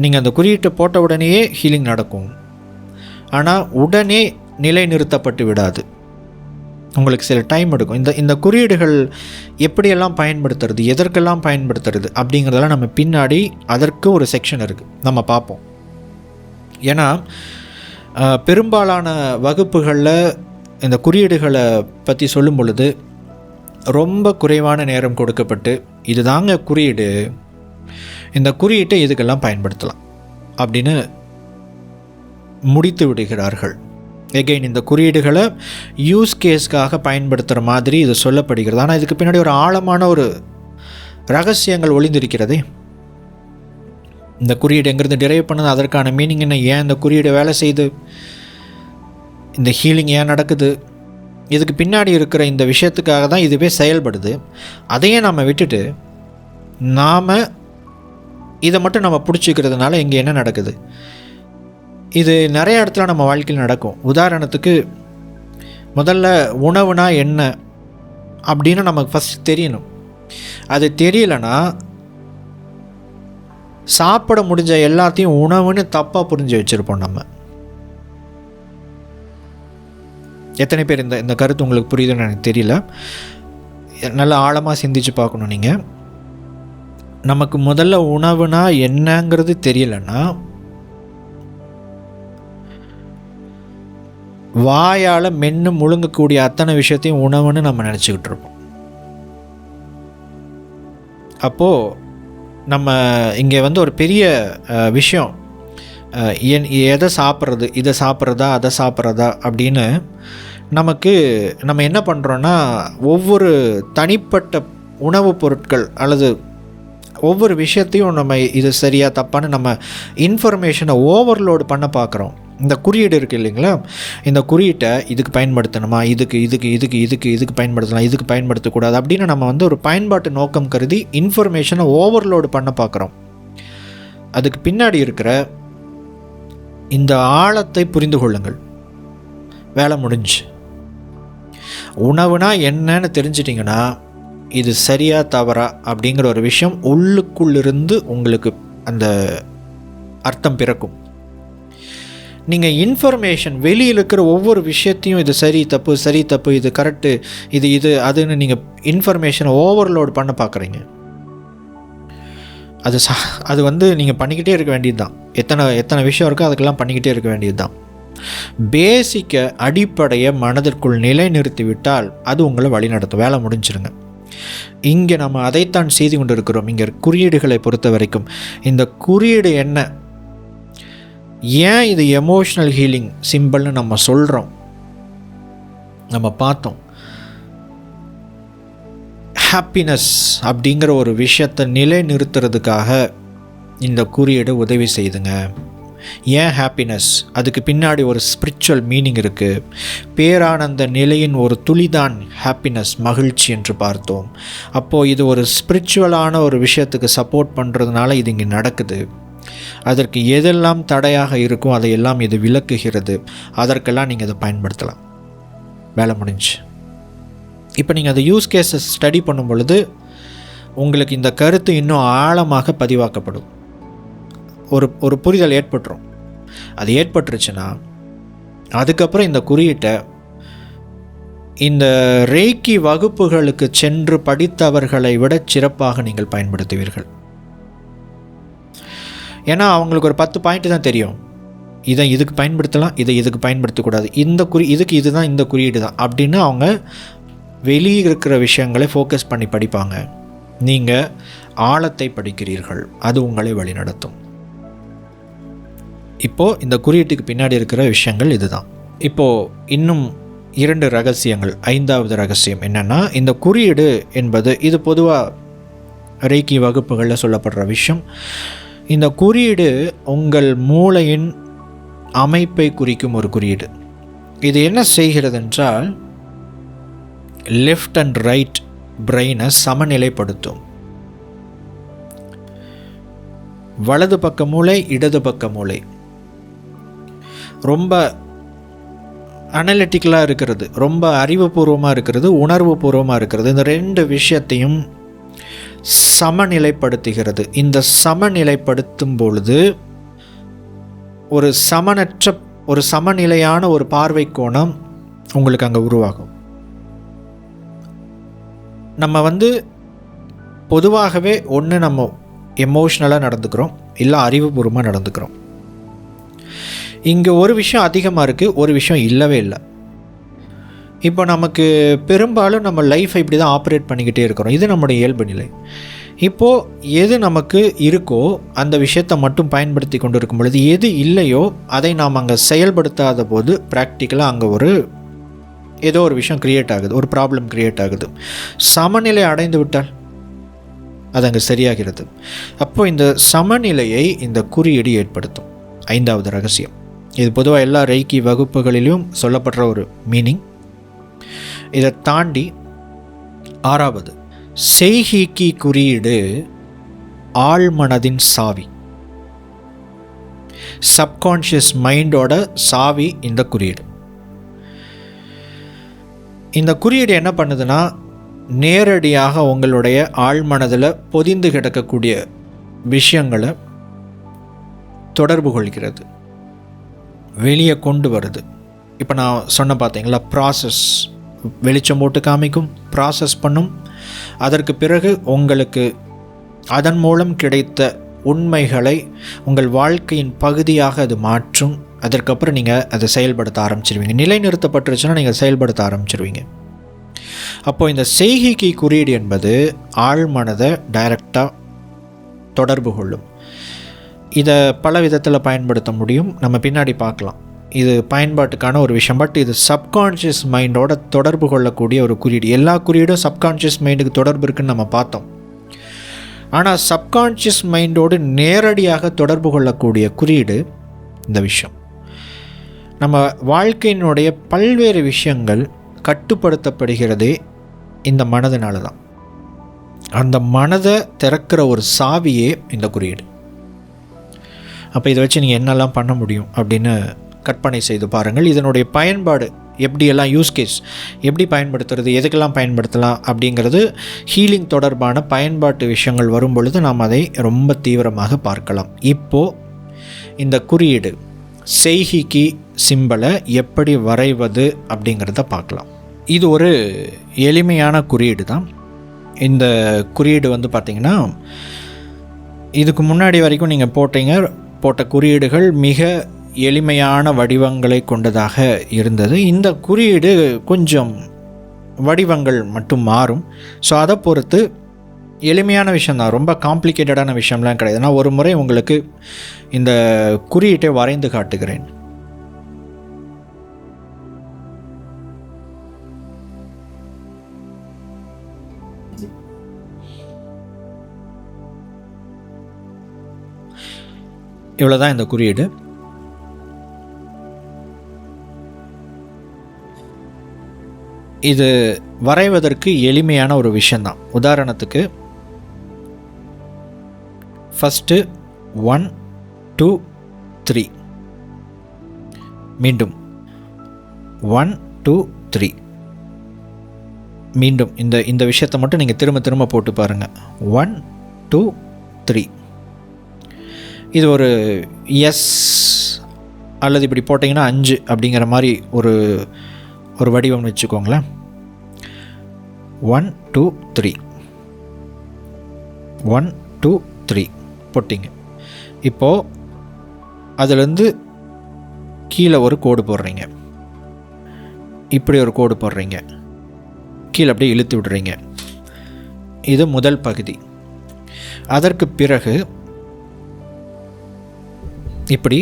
நீங்கள் அந்த குறியீட்டை போட்ட உடனேயே ஹீலிங் நடக்கும், ஆனால் உடனே நிலை நிறுத்தப்பட்டு விடாது. உங்களுக்கு சில டைம் எடுக்கும். இந்த குறியீடுகள் எப்படியெல்லாம் பயன்படுத்துறது, எதற்கெல்லாம் பயன்படுத்துறது அப்படிங்கிறதெல்லாம் நம்ம பின்னாடி அதற்கு ஒரு செக்ஷன் இருக்குது, நம்ம பார்ப்போம். ஏன்னா பெரும்பாலான வகுப்புகளில் இந்த குறியீடுகளை பற்றி சொல்லும் பொழுது ரொம்ப குறைவான நேரம் கொடுக்கப்பட்டு, இதுதாங்க குறியீடு, இந்த குறியீட்டை இதுக்கெல்லாம் பயன்படுத்தலாம் அப்படின்னு முடித்து விடுகிறார்கள். எகைன் இந்த குறியீடுகளை யூஸ் கேஸ்க்காக பயன்படுத்துகிற மாதிரி இது சொல்லப்படுகிறது. ஆனால் இதுக்கு பின்னாடி ஒரு ஆழமான ஒரு ரகசியங்கள் ஒளிந்திருக்கிறதே. இந்த குறியீடு எங்கிறது டிரைவ் பண்ணது, அதற்கான மீனிங் என்ன, ஏன் இந்த குறியீடு வேலை செய்யுது, இந்த ஹீலிங் ஏன் நடக்குது, இதுக்கு பின்னாடி இருக்கிற இந்த விஷயத்துக்காக தான் இதுவே செயல்படுது. அதையே நாம் விட்டுட்டு நாம் இதை மட்டும் நம்ம பிடிச்சிக்கிறதுனால இங்கே என்ன நடக்குது? இது நிறைய இடத்துல நம்ம வாழ்க்கையில் நடக்கும். உதாரணத்துக்கு, முதல்ல உணவுனா என்ன அப்படின்னு நமக்கு ஃபஸ்ட் தெரியணும். அது தெரியலைன்னா சாப்பிட முடிஞ்ச எல்லாத்தையும் உணவுன்னு தப்பாக புரிஞ்சு வச்சுருப்போம் நம்ம. எத்தனை பேர் இந்த கருத்து உங்களுக்கு புரியுதுன்னு எனக்கு தெரியல. நல்லா ஆழமாக சிந்திச்சு பார்க்கணும். நீங்கள் நமக்கு முதல்ல உணவுனா என்னங்கிறது தெரியலைன்னா வாயால் மென்று முழுங்கக்கூடிய அத்தனை விஷயத்தையும் உணவுன்னு நம்ம நினச்சிக்கிட்டு இருப்போம். அப்போது நம்ம இங்கே வந்து ஒரு பெரிய விஷயம், எதை சாப்பிட்றது, இதை சாப்பிட்றதா அதை சாப்பிட்றதா அப்படின்னு நம்ம என்ன பண்ணுறோன்னா, ஒவ்வொரு தனிப்பட்ட உணவுப் பொருட்கள் அல்லது ஒவ்வொரு விஷயத்தையும் நம்ம இது சரியாக தப்பான்னு நம்ம இன்ஃபர்மேஷனை ஓவர்லோடு பண்ண பார்க்குறோம். இந்த குறியீடு இருக்குது இல்லைங்களா, இந்த குறியீட்டை இதுக்கு பயன்படுத்தணுமா, இதுக்கு பயன்படுத்தலாம், இதுக்கு பயன்படுத்தக்கூடாது அப்படின்னு நம்ம வந்து ஒரு பயன்பாட்டு நோக்கம் கருதி இன்ஃபர்மேஷனை ஓவர்லோடு பண்ண பார்க்குறோம். அதுக்கு பின்னாடி இருக்கிற இந்த ஆழத்தை புரிந்து கொள்ளுங்கள். வேலை முடிஞ்சு. உணவுனா என்னன்னு தெரிஞ்சிட்டிங்கன்னா இது சரியா தவறா அப்படிங்கிற ஒரு விஷயம் உள்ளுக்குள்ளிருந்து உங்களுக்கு அந்த அர்த்தம் பிறக்கும். நீங்கள் இன்ஃபர்மேஷன் வெளியில் இருக்கிற ஒவ்வொரு விஷயத்தையும் இது சரி தப்பு இது கரெக்டு இது அதுன்னு நீங்கள் இன்ஃபர்மேஷனை ஓவர்லோட் பண்ண பார்க்குறீங்க. அது வந்து நீங்கள் பண்ணிக்கிட்டே இருக்க வேண்டியது தான். எத்தனை விஷயம் இருக்கோ அதுக்கெல்லாம் பண்ணிக்கிட்டே இருக்க வேண்டியது தான். பேசிக்க அடிப்படையை மனதிற்குள் நிலைநிறுத்தி விட்டால் அது உங்களை வழிநடத்தும். வேலை முடிஞ்சிருங்க. இங்கே நம்ம அதைத்தான் செய்து கொண்டு இருக்கிறோம். இங்கே குறியீடுகளை பொறுத்த வரைக்கும் இந்த குறியீடு என்ன, ஏன் இது எமோஷ்னல் ஹீலிங் சிம்பிள்னு நம்ம சொல்கிறோம், நம்ம பார்த்தோம். ஹாப்பினஸ் அப்படிங்கிற ஒரு விஷயத்தை நிலைநிறுத்துறதுக்காக இந்த குறியீடு உதவி செய்துங்க. ஏன் ஹாப்பினஸ்? அதுக்கு பின்னாடி ஒரு ஸ்பிரிச்சுவல் மீனிங் இருக்குது. பேரானந்த நிலையின் ஒரு துளிதான் ஹாப்பினஸ், மகிழ்ச்சி என்று பார்த்தோம். அப்போது இது ஒரு ஸ்பிரிச்சுவலான ஒரு விஷயத்துக்கு சப்போர்ட் பண்ணுறதுனால இது இங்கே நடக்குது. அதற்கு எதெல்லாம் தடையாக இருக்கும் அதையெல்லாம் இது விளக்குகிறது. அதற்கெல்லாம் நீங்கள் இதை பயன்படுத்தலாம். வேலை முடிஞ்சு. இப்போ நீங்கள் அதை யூஸ் கேஸை ஸ்டடி பண்ணும் பொழுது உங்களுக்கு இந்த கருத்து இன்னும் ஆழமாக பதிவாக்கப்படும். ஒரு புரிதல் ஏற்பட்டுரும். அது ஏற்பட்டுருச்சுன்னா அதுக்கப்புறம் இந்த குறியீட்டை இந்த ரேக்கி வகுப்புகளுக்கு சென்று படித்தவர்களை விட சிறப்பாக நீங்கள் பயன்படுத்துவீர்கள். ஏன்னா அவங்களுக்கு ஒரு 10 பாயிண்ட் தான் தெரியும். இதை இதுக்கு பயன்படுத்தலாம், இதை இதுக்கு பயன்படுத்தக்கூடாது, இதுக்கு இதுதான், இந்த குறியீடு தான் அப்படின்னு அவங்க வெளியே இருக்கிற விஷயங்களை ஃபோக்கஸ் பண்ணி படிப்பாங்க. நீங்கள் ஆழத்தை படிக்கிறீர்கள், அது உங்களை வழிநடத்தும். இப்போது இந்த குறியீட்டுக்கு பின்னாடி இருக்கிற விஷயங்கள் இதுதான். இப்போது இன்னும் 2 ரகசியங்கள். 5வது ரகசியம் என்னென்னா, இந்த குறியீடு என்பது இது பொதுவாக ரேக்கி வகுப்புகளில் சொல்லப்படுற விஷயம். இந்த குறியீடு உங்கள் மூளையின் அமைப்பை குறிக்கும் ஒரு குறியீடு. இது என்ன செய்கிறது என்றால் லெஃப்ட் அண்ட் ரைட் பிரெயினை சமநிலைப்படுத்தும். வலது பக்க மூளை, இடது பக்க மூளை ரொம்ப அனலிட்டிக்கலாக இருக்கிறது, ரொம்ப அறிவுபூர்வமாக இருக்கிறது, உணர்வு பூர்வமாக இருக்கிறது. இந்த 2 விஷயத்தையும் சமநிலைப்படுத்துகிறது. இந்த சமநிலைப்படுத்தும் பொழுது ஒரு சமநிலையான ஒரு பார்வை கோணம் உங்களுக்கு அங்கே உருவாகும். நம்ம பொதுவாகவே ஒன்று நம்ம எமோஷ்னலாக நடந்துக்கிறோம், இல்லை அறிவுபூர்வமாக நடந்துக்கிறோம். இங்கே ஒரு விஷயம் அதிகமாக இருக்குது, ஒரு விஷயம் இல்லவே இல்லை. இப்போ நமக்கு பெரும்பாலும் நம்ம லைஃப்பை இப்படி தான் ஆப்ரேட் பண்ணிக்கிட்டே இருக்கிறோம். இது நம்முடைய இயல்பு நிலை. இப்போது எது நமக்கு இருக்கோ அந்த விஷயத்தை மட்டும் பயன்படுத்தி கொண்டு இருக்கும் பொழுது, எது இல்லையோ அதை நாம் அங்கே செயல்படுத்தாத போது ப்ராக்டிக்கலாக அங்கே ஏதோ ஒரு விஷயம் க்ரியேட் ஆகுது, ஒரு ப்ராப்ளம் க்ரியேட் ஆகுது. சமநிலை அடைந்து விட்டால் அது அங்கே சரியாகிறது. அப்போது இந்த சமநிலையை இந்த குறியீடு ஏற்படுத்தும். 5வது ரகசியம். இது பொதுவாக எல்லா ரேக்கி வகுப்புகளிலும் சொல்லப்படுற ஒரு மீனிங். இதை தாண்டி 6வது செய்கீக்கி குறியீடு ஆழ்மனதின் சாவி. சப்கான்ஷியஸ் மைண்டோட சாவி இந்த குறியீடு. இந்த குறியீடு என்ன பண்ணுதுன்னா, நேரடியாக உங்களுடைய ஆழ்மனதில் பொதிந்து கிடக்கக்கூடிய விஷயங்களை தொடர்பு கொள்கிறது, வெளியே கொண்டு வருது. இப்போ நான் சொன்ன பார்த்தீங்களா, ப்ராசஸ், வெளிச்சம் போட்டு காமிக்கும், ப்ராசஸ் பண்ணும். அதற்கு பிறகு உங்களுக்கு அதன் மூலம் கிடைத்த உண்மைகளை உங்கள் வாழ்க்கையின் பகுதியாக அது மாற்றும். அதற்கப்புறம் நீங்கள் அதை செயல்படுத்த ஆரம்பிச்சிருவீங்க. நிலைநிறுத்தப்பட்டுருச்சுன்னா நீங்கள் செயல்படுத்த ஆரம்பிச்சிருவீங்க. அப்போது இந்த செய்கைக்கு குறியீடு என்பது ஆழ்மனதை டைரெக்டாக தொடர்பு கொள்ளும். இதை பல விதத்தில் பயன்படுத்த முடியும், நம்ம பின்னாடி பார்க்கலாம். இது பயன்பாட்டுக்கான ஒரு விஷயம். பட் இது சப்கான்ஷியஸ் மைண்டோட தொடர்பு கொள்ளக்கூடிய ஒரு குறியீடு. எல்லா குறியீடும் சப்கான்ஷியஸ் மைண்டுக்கு தொடர்பு இருக்குதுன்னு நம்ம பார்த்தோம். ஆனால் சப்கான்ஷியஸ் மைண்டோடு நேரடியாக தொடர்பு கொள்ளக்கூடிய குறியீடு இந்த விஷயம். நம்ம வாழ்க்கையினுடைய பல்வேறு விஷயங்கள் கட்டுப்படுத்தப்படுகிறதே இந்த மனதினால தான். அந்த மனதை திறக்கிற ஒரு சாவியே இந்த குறியீடு. அப்போ இதை வச்சு நீங்கள் என்னெல்லாம் பண்ண முடியும் அப்படின்னு கற்பனை செய்து பாருங்கள். இதனுடைய பயன்பாடு எப்படியெல்லாம், யூஸ் கேஸ் எப்படி பயன்படுத்துறது, எதுக்கெல்லாம் பயன்படுத்தலாம் அப்படிங்கிறது ஹீலிங் தொடர்பான பயன்பாட்டு விஷயங்கள் வரும் பொழுது நாம் அதை ரொம்ப தீவிரமாக பார்க்கலாம். இப்போது இந்த குறியீடு செய்கைக்கு சிம்பலை எப்படி வரைவது அப்படிங்கிறத பார்க்கலாம். இது ஒரு எளிமையான குறியீடு தான். இந்த குறியீடு பார்த்திங்கன்னா, இதுக்கு முன்னாடி வரைக்கும் நீங்கள் போட்ட குறியீடுகள் மிக எளிமையான வடிவங்களை கொண்டதாக இருந்தது. இந்த குறியீடு கொஞ்சம் வடிவங்கள் மட்டும் மாறும். ஸோ அதை பொறுத்து எளிமையான விஷயந்தான், ரொம்ப காம்ப்ளிகேட்டடான விஷயம்லாம் கிடையாது. நான் ஒரு முறை உங்களுக்கு இந்த குறியீட்டை வரைந்து காட்டுகிறேன். இவ்வளோதான் இந்த குறியீடு. இது வரைவதற்கு எளிமையான ஒரு விஷயந்தான். உதாரணத்துக்கு ஃபஸ்ட்டு 1 2 3, மீண்டும் 1 2 3, மீண்டும் இந்த விஷயத்தை மட்டும் நீங்கள் திரும்ப திரும்ப போட்டு பாருங்கள். 1 2 3. இது ஒரு எஸ் அல்லது இப்படி போட்டிங்கன்னா 5 அப்படிங்கிற மாதிரி ஒரு வடிவம்னு வச்சுக்கோங்களேன். 1 2 3, 1 2 3 போட்டிங்க. இப்போது அதுலேருந்து கீழே ஒரு கோடு போடுறீங்க, இப்படி ஒரு கோடு போடுறீங்க, கீழே அப்படியே இழுத்து விடுறீங்க. இது முதல் பகுதி. அதற்கு பிறகு இப்படி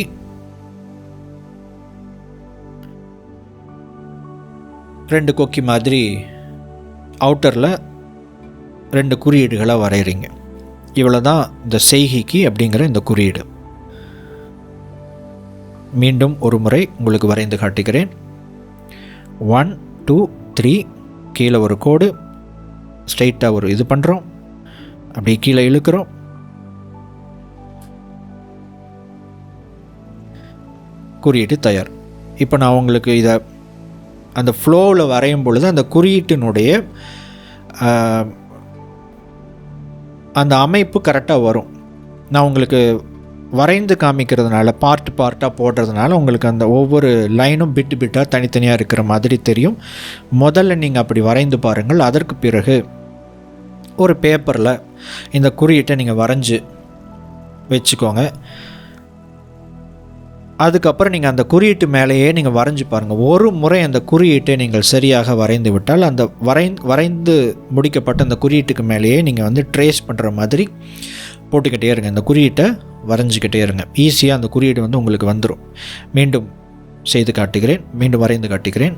ரெண்டு கொக்கி மாதிரி அவுட்டரில் 2 குறியீடுகளை வரைகிறீங்க. இவ்வளோ தான் இந்த செய்கைக்கு அப்படிங்கிற இந்த குறியீடு. மீண்டும் ஒரு முறை உங்களுக்கு வரைந்து காட்டுகிறேன். 1 2 3, கீழே ஒரு கோடு, ஸ்ட்ரைட்டாக ஒரு இது பண்ணுறோம், அப்படியே கீழே இழுக்கிறோம், குறியீட்டு தயார். இப்போ நான் உங்களுக்கு இதை அந்த ஃப்ளோவில் வரையும் பொழுது அந்த குறியீட்டினுடைய அந்த அமைப்பு கரெக்டாக வரும். நான் உங்களுக்கு வரைந்து காமிக்கிறதுனால, பார்ட்டாக போடுறதுனால உங்களுக்கு அந்த ஒவ்வொரு லைனும் பிட்டாக தனித்தனியாக இருக்கிற மாதிரி தெரியும். முதல்ல நீங்கள் அப்படி வரைந்து பாருங்கள். அதற்கு பிறகு ஒரு பேப்பரில் இந்த குறியீட்டை நீங்கள் வரைஞ்சி வச்சுக்கோங்க. அதுக்கப்புறம் நீங்கள் அந்த குறியீட்டு மேலேயே நீங்கள் வரைஞ்சி பாருங்கள். ஒரு முறை அந்த குறியீட்டை நீங்கள் சரியாக வரைந்து விட்டால் அந்த வரைந்து முடிக்கப்பட்ட அந்த குறியீட்டுக்கு மேலேயே நீங்கள் வந்து ட்ரேஸ் பண்ணுற மாதிரி போட்டுக்கிட்டே இருங்க. இந்த குறியீட்டை வரைஞ்சிக்கிட்டே இருங்க. ஈஸியாக அந்த குறியீடு வந்து உங்களுக்கு வந்துடும். மீண்டும் செய்து காட்டுகிறேன், மீண்டும் வரைந்து காட்டுகிறேன்.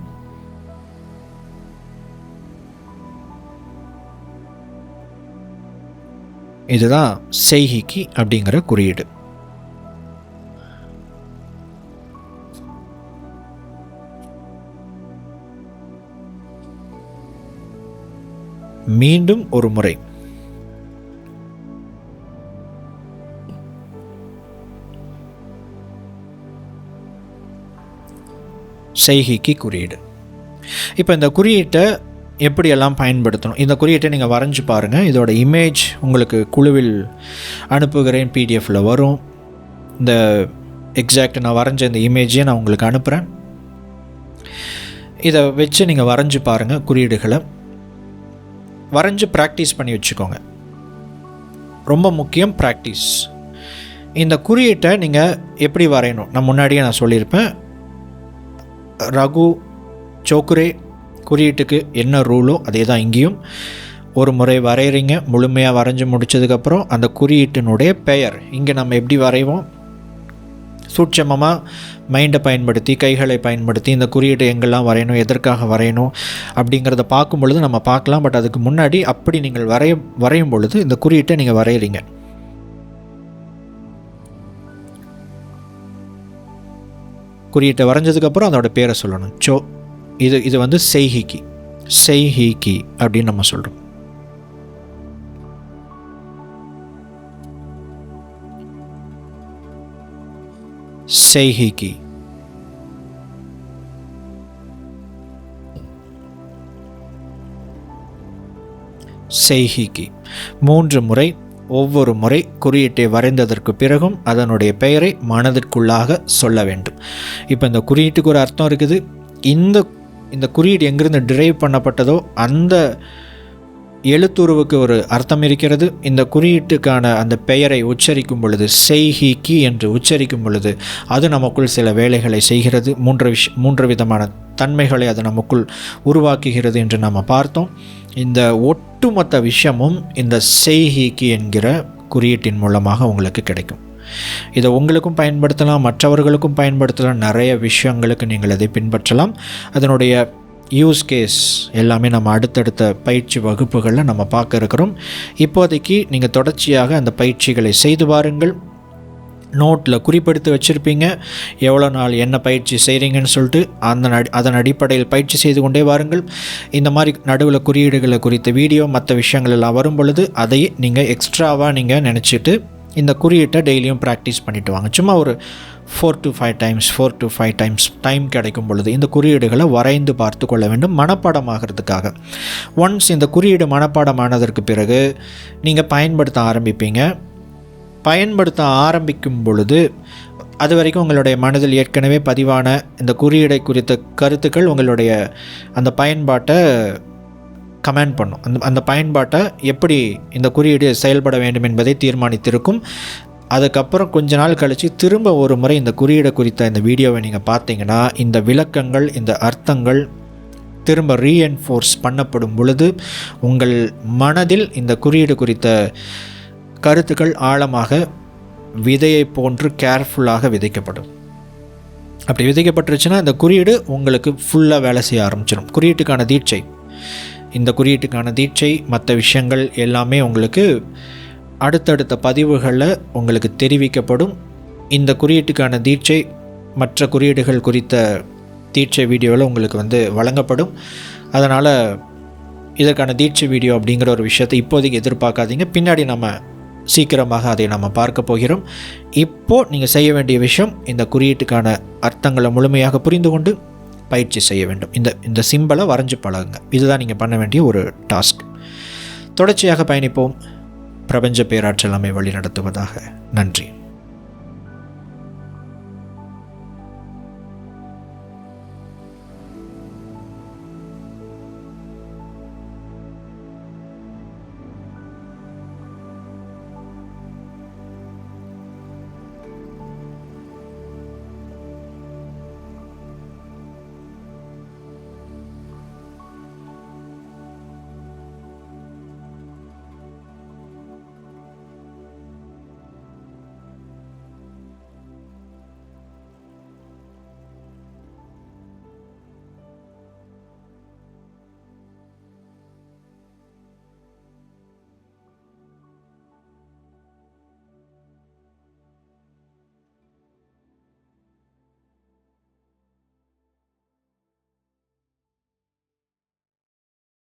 இதுதான் செய்கைக்கு அப்படிங்கிற குறியீடு. மீண்டும் ஒரு முறை செய்கைக்கு குறியீடு. இப்போ இந்த குறியீட்டை எப்படியெல்லாம் பயன்படுத்தணும், இந்த குறியீட்டை நீங்கள் வரைஞ்சி பாருங்கள். இதோட இமேஜ் உங்களுக்கு குழுவில் அனுப்புகிறேன், பிடிஎஃப்பில் வரும். இந்த எக்ஸாக்ட் நான் வரைஞ்ச இந்த இமேஜையே நான் உங்களுக்கு அனுப்புகிறேன். இதை வச்சு நீங்கள் வரைஞ்சி பாருங்கள். குறியீடுகளை வரைஞ்சி ப்ராக்டிஸ் பண்ணி வச்சுக்கோங்க. ரொம்ப முக்கியம் ப்ராக்டிஸ். இந்த குறியீட்டை நீங்கள் எப்படி வரையணும் நான் முன்னாடியே நான் சொல்லியிருப்பேன். ரகு சோக்குரே குறியீட்டுக்கு என்ன ரூலோ அதே தான் இங்கேயும். ஒரு முறை வரைகிறீங்க, முழுமையாக வரைஞ்சி முடித்ததுக்கப்புறம் அந்த குறியீட்டினுடைய பெயர் இங்கே நம்ம எப்படி வரைவோம், சூட்சமமாக மைண்டை பயன்படுத்தி, கைகளை பயன்படுத்தி இந்த குறியீடு எங்கெல்லாம் வரையணும், எதற்காக வரையணும் அப்படிங்கிறத பார்க்கும் பொழுது நம்ம பார்க்கலாம். பட் அதுக்கு முன்னாடி அப்படி நீங்கள் வரையும் பொழுது இந்த குறியீட்டை நீங்கள் வரைகிறீங்க. குறியீட்டை வரைஞ்சதுக்கப்புறம் அதோட பேரை சொல்லணும். இது வந்து செய்கைக்கு அப்படின்னு நம்ம சொல்கிறோம். செய்கைக்கு செய்கைக்கு 3 முறை, ஒவ்வொரு முறை குறியீட்டை வரைந்ததற்கு பிறகும் அதனுடைய பெயரை மனதிற்குள்ளாக சொல்ல வேண்டும். இப்போ இந்த குறியீட்டுக்கு ஒரு அர்த்தம் இருக்குது. இந்த குறியீடு எங்கிருந்து டிரைவ் பண்ணப்பட்டதோ அந்த எழுத்துருவுக்கு ஒரு அர்த்தம் இருக்கிறது. இந்த குறியீட்டுக்கான அந்த பெயரை உச்சரிக்கும் பொழுது, செய்கைக்கு என்று உச்சரிக்கும் பொழுது அது நமக்குள் சில வேலைகளை செய்கிறது. 3 விதமான தன்மைகளை அது நமக்குள் உருவாக்குகிறது என்று நாம் பார்த்தோம். இந்த ஒட்டுமொத்த விஷயமும் இந்த செய்கைக்கு என்கிற குறியீட்டின் மூலமாக உங்களுக்கு கிடைக்கும். இதை உங்களுக்கும் பயன்படுத்தலாம், மற்றவர்களுக்கும் பயன்படுத்தலாம். நிறைய விஷயங்களுக்கு நீங்கள் அதை பின்பற்றலாம். அதனுடைய யூஸ் கேஸ் எல்லாமே நம்ம அடுத்தடுத்த பயிற்சி வகுப்புகளில் நம்ம பார்க்க இருக்கிறோம். இப்போதைக்கு நீங்கள் தொடர்ச்சியாக அந்த பயிற்சிகளை செய்து பாருங்கள். நோட்டில் குறிப்பெடுத்து வச்சுருப்பீங்க. எவ்வளோ நாள் என்ன பயிற்சி செய்கிறீங்கன்னு சொல்லிட்டு அதன் அடிப்படையில் பயிற்சி செய்து கொண்டே வாருங்கள். இந்த மாதிரி நடுவில் குறியீடுகளை குறித்த வீடியோ மற்ற விஷயங்கள் எல்லாம் வரும் பொழுது அதை நீங்கள் எக்ஸ்ட்ராவாக நீங்கள் நினச்சிட்டு இந்த குறியீட்டை டெய்லியும் ப்ராக்டிஸ் பண்ணிவிட்டு வாங்க. சும்மா ஒரு 4 to 5 times டைம் கிடைக்கும் பொழுது இந்த குறியீடுகளை வரைந்து பார்த்து கொள்ள வேண்டும், மனப்பாடமாகிறதுக்காக. ஒன்ஸ் இந்த குறியீடு மனப்பாடமானதற்கு பிறகு நீங்கள் பயன்படுத்த ஆரம்பிப்பீங்க. பயன்படுத்த ஆரம்பிக்கும் பொழுது அது வரைக்கும் உங்களுடைய மனதில் ஏற்கனவே பதிவான இந்த குறியீடை குறித்த கருத்துக்கள் உங்களுடைய அந்த பயன்பாட்டை கமெண்ட் பண்ணும். அந்த பயன்பாட்டை எப்படி இந்த குறியீடு செயல்பட வேண்டும் என்பதை தீர்மானித்திருக்கும். அதுக்கப்புறம் கொஞ்ச நாள் கழித்து திரும்ப ஒரு முறை இந்த குறியீடை குறித்த இந்த வீடியோவை நீங்கள் பார்த்தீங்கன்னா இந்த விளக்கங்கள், இந்த அர்த்தங்கள் திரும்ப ரீஎன்ஃபோர்ஸ் பண்ணப்படும் பொழுது உங்கள் மனதில் இந்த குறியீடு குறித்த கருத்துக்கள் ஆழமாக விதையை போன்று கேர்ஃபுல்லாக விதைக்கப்படும். அப்படி விதைக்கப்பட்டுருச்சுன்னா இந்த குறியீடு உங்களுக்கு ஃபுல்லாக வேலை செய்ய ஆரம்பிச்சிடும். குறியீட்டுக்கான தீட்சை, இந்த குறியீட்டுக்கான தீட்சை மற்ற விஷயங்கள் எல்லாமே உங்களுக்கு அடுத்தடுத்த பதிவுகளில் உங்களுக்கு தெரிவிக்கப்படும். இந்த குறியீட்டுக்கான தீட்சை மற்ற குறியீடுகள் குறித்த தீட்சை வீடியோவில் உங்களுக்கு வழங்கப்படும். அதனால் இதற்கான தீட்சை வீடியோ அப்படிங்கிற ஒரு விஷயத்தை இப்போதைக்கு எதிர்பார்க்காதீங்க. பின்னாடி நம்ம சீக்கிரமாக அதை நம்ம பார்க்க போகிறோம். இப்போது நீங்கள் செய்ய வேண்டிய விஷயம் இந்த குறியீட்டுக்கான அர்த்தங்களை முழுமையாக புரிந்து கொண்டு பயிற்சி செய்ய வேண்டும். இந்த சிம்பலை வரைஞ்சு பழகுங்க. இதுதான் நீங்கள் பண்ண வேண்டிய ஒரு டாஸ்க். தொடர்ச்சியாக பயணிப்போம். பிரபஞ்ச பேராற்றல் நம்மை வழி நடத்துவதாக. நன்றி.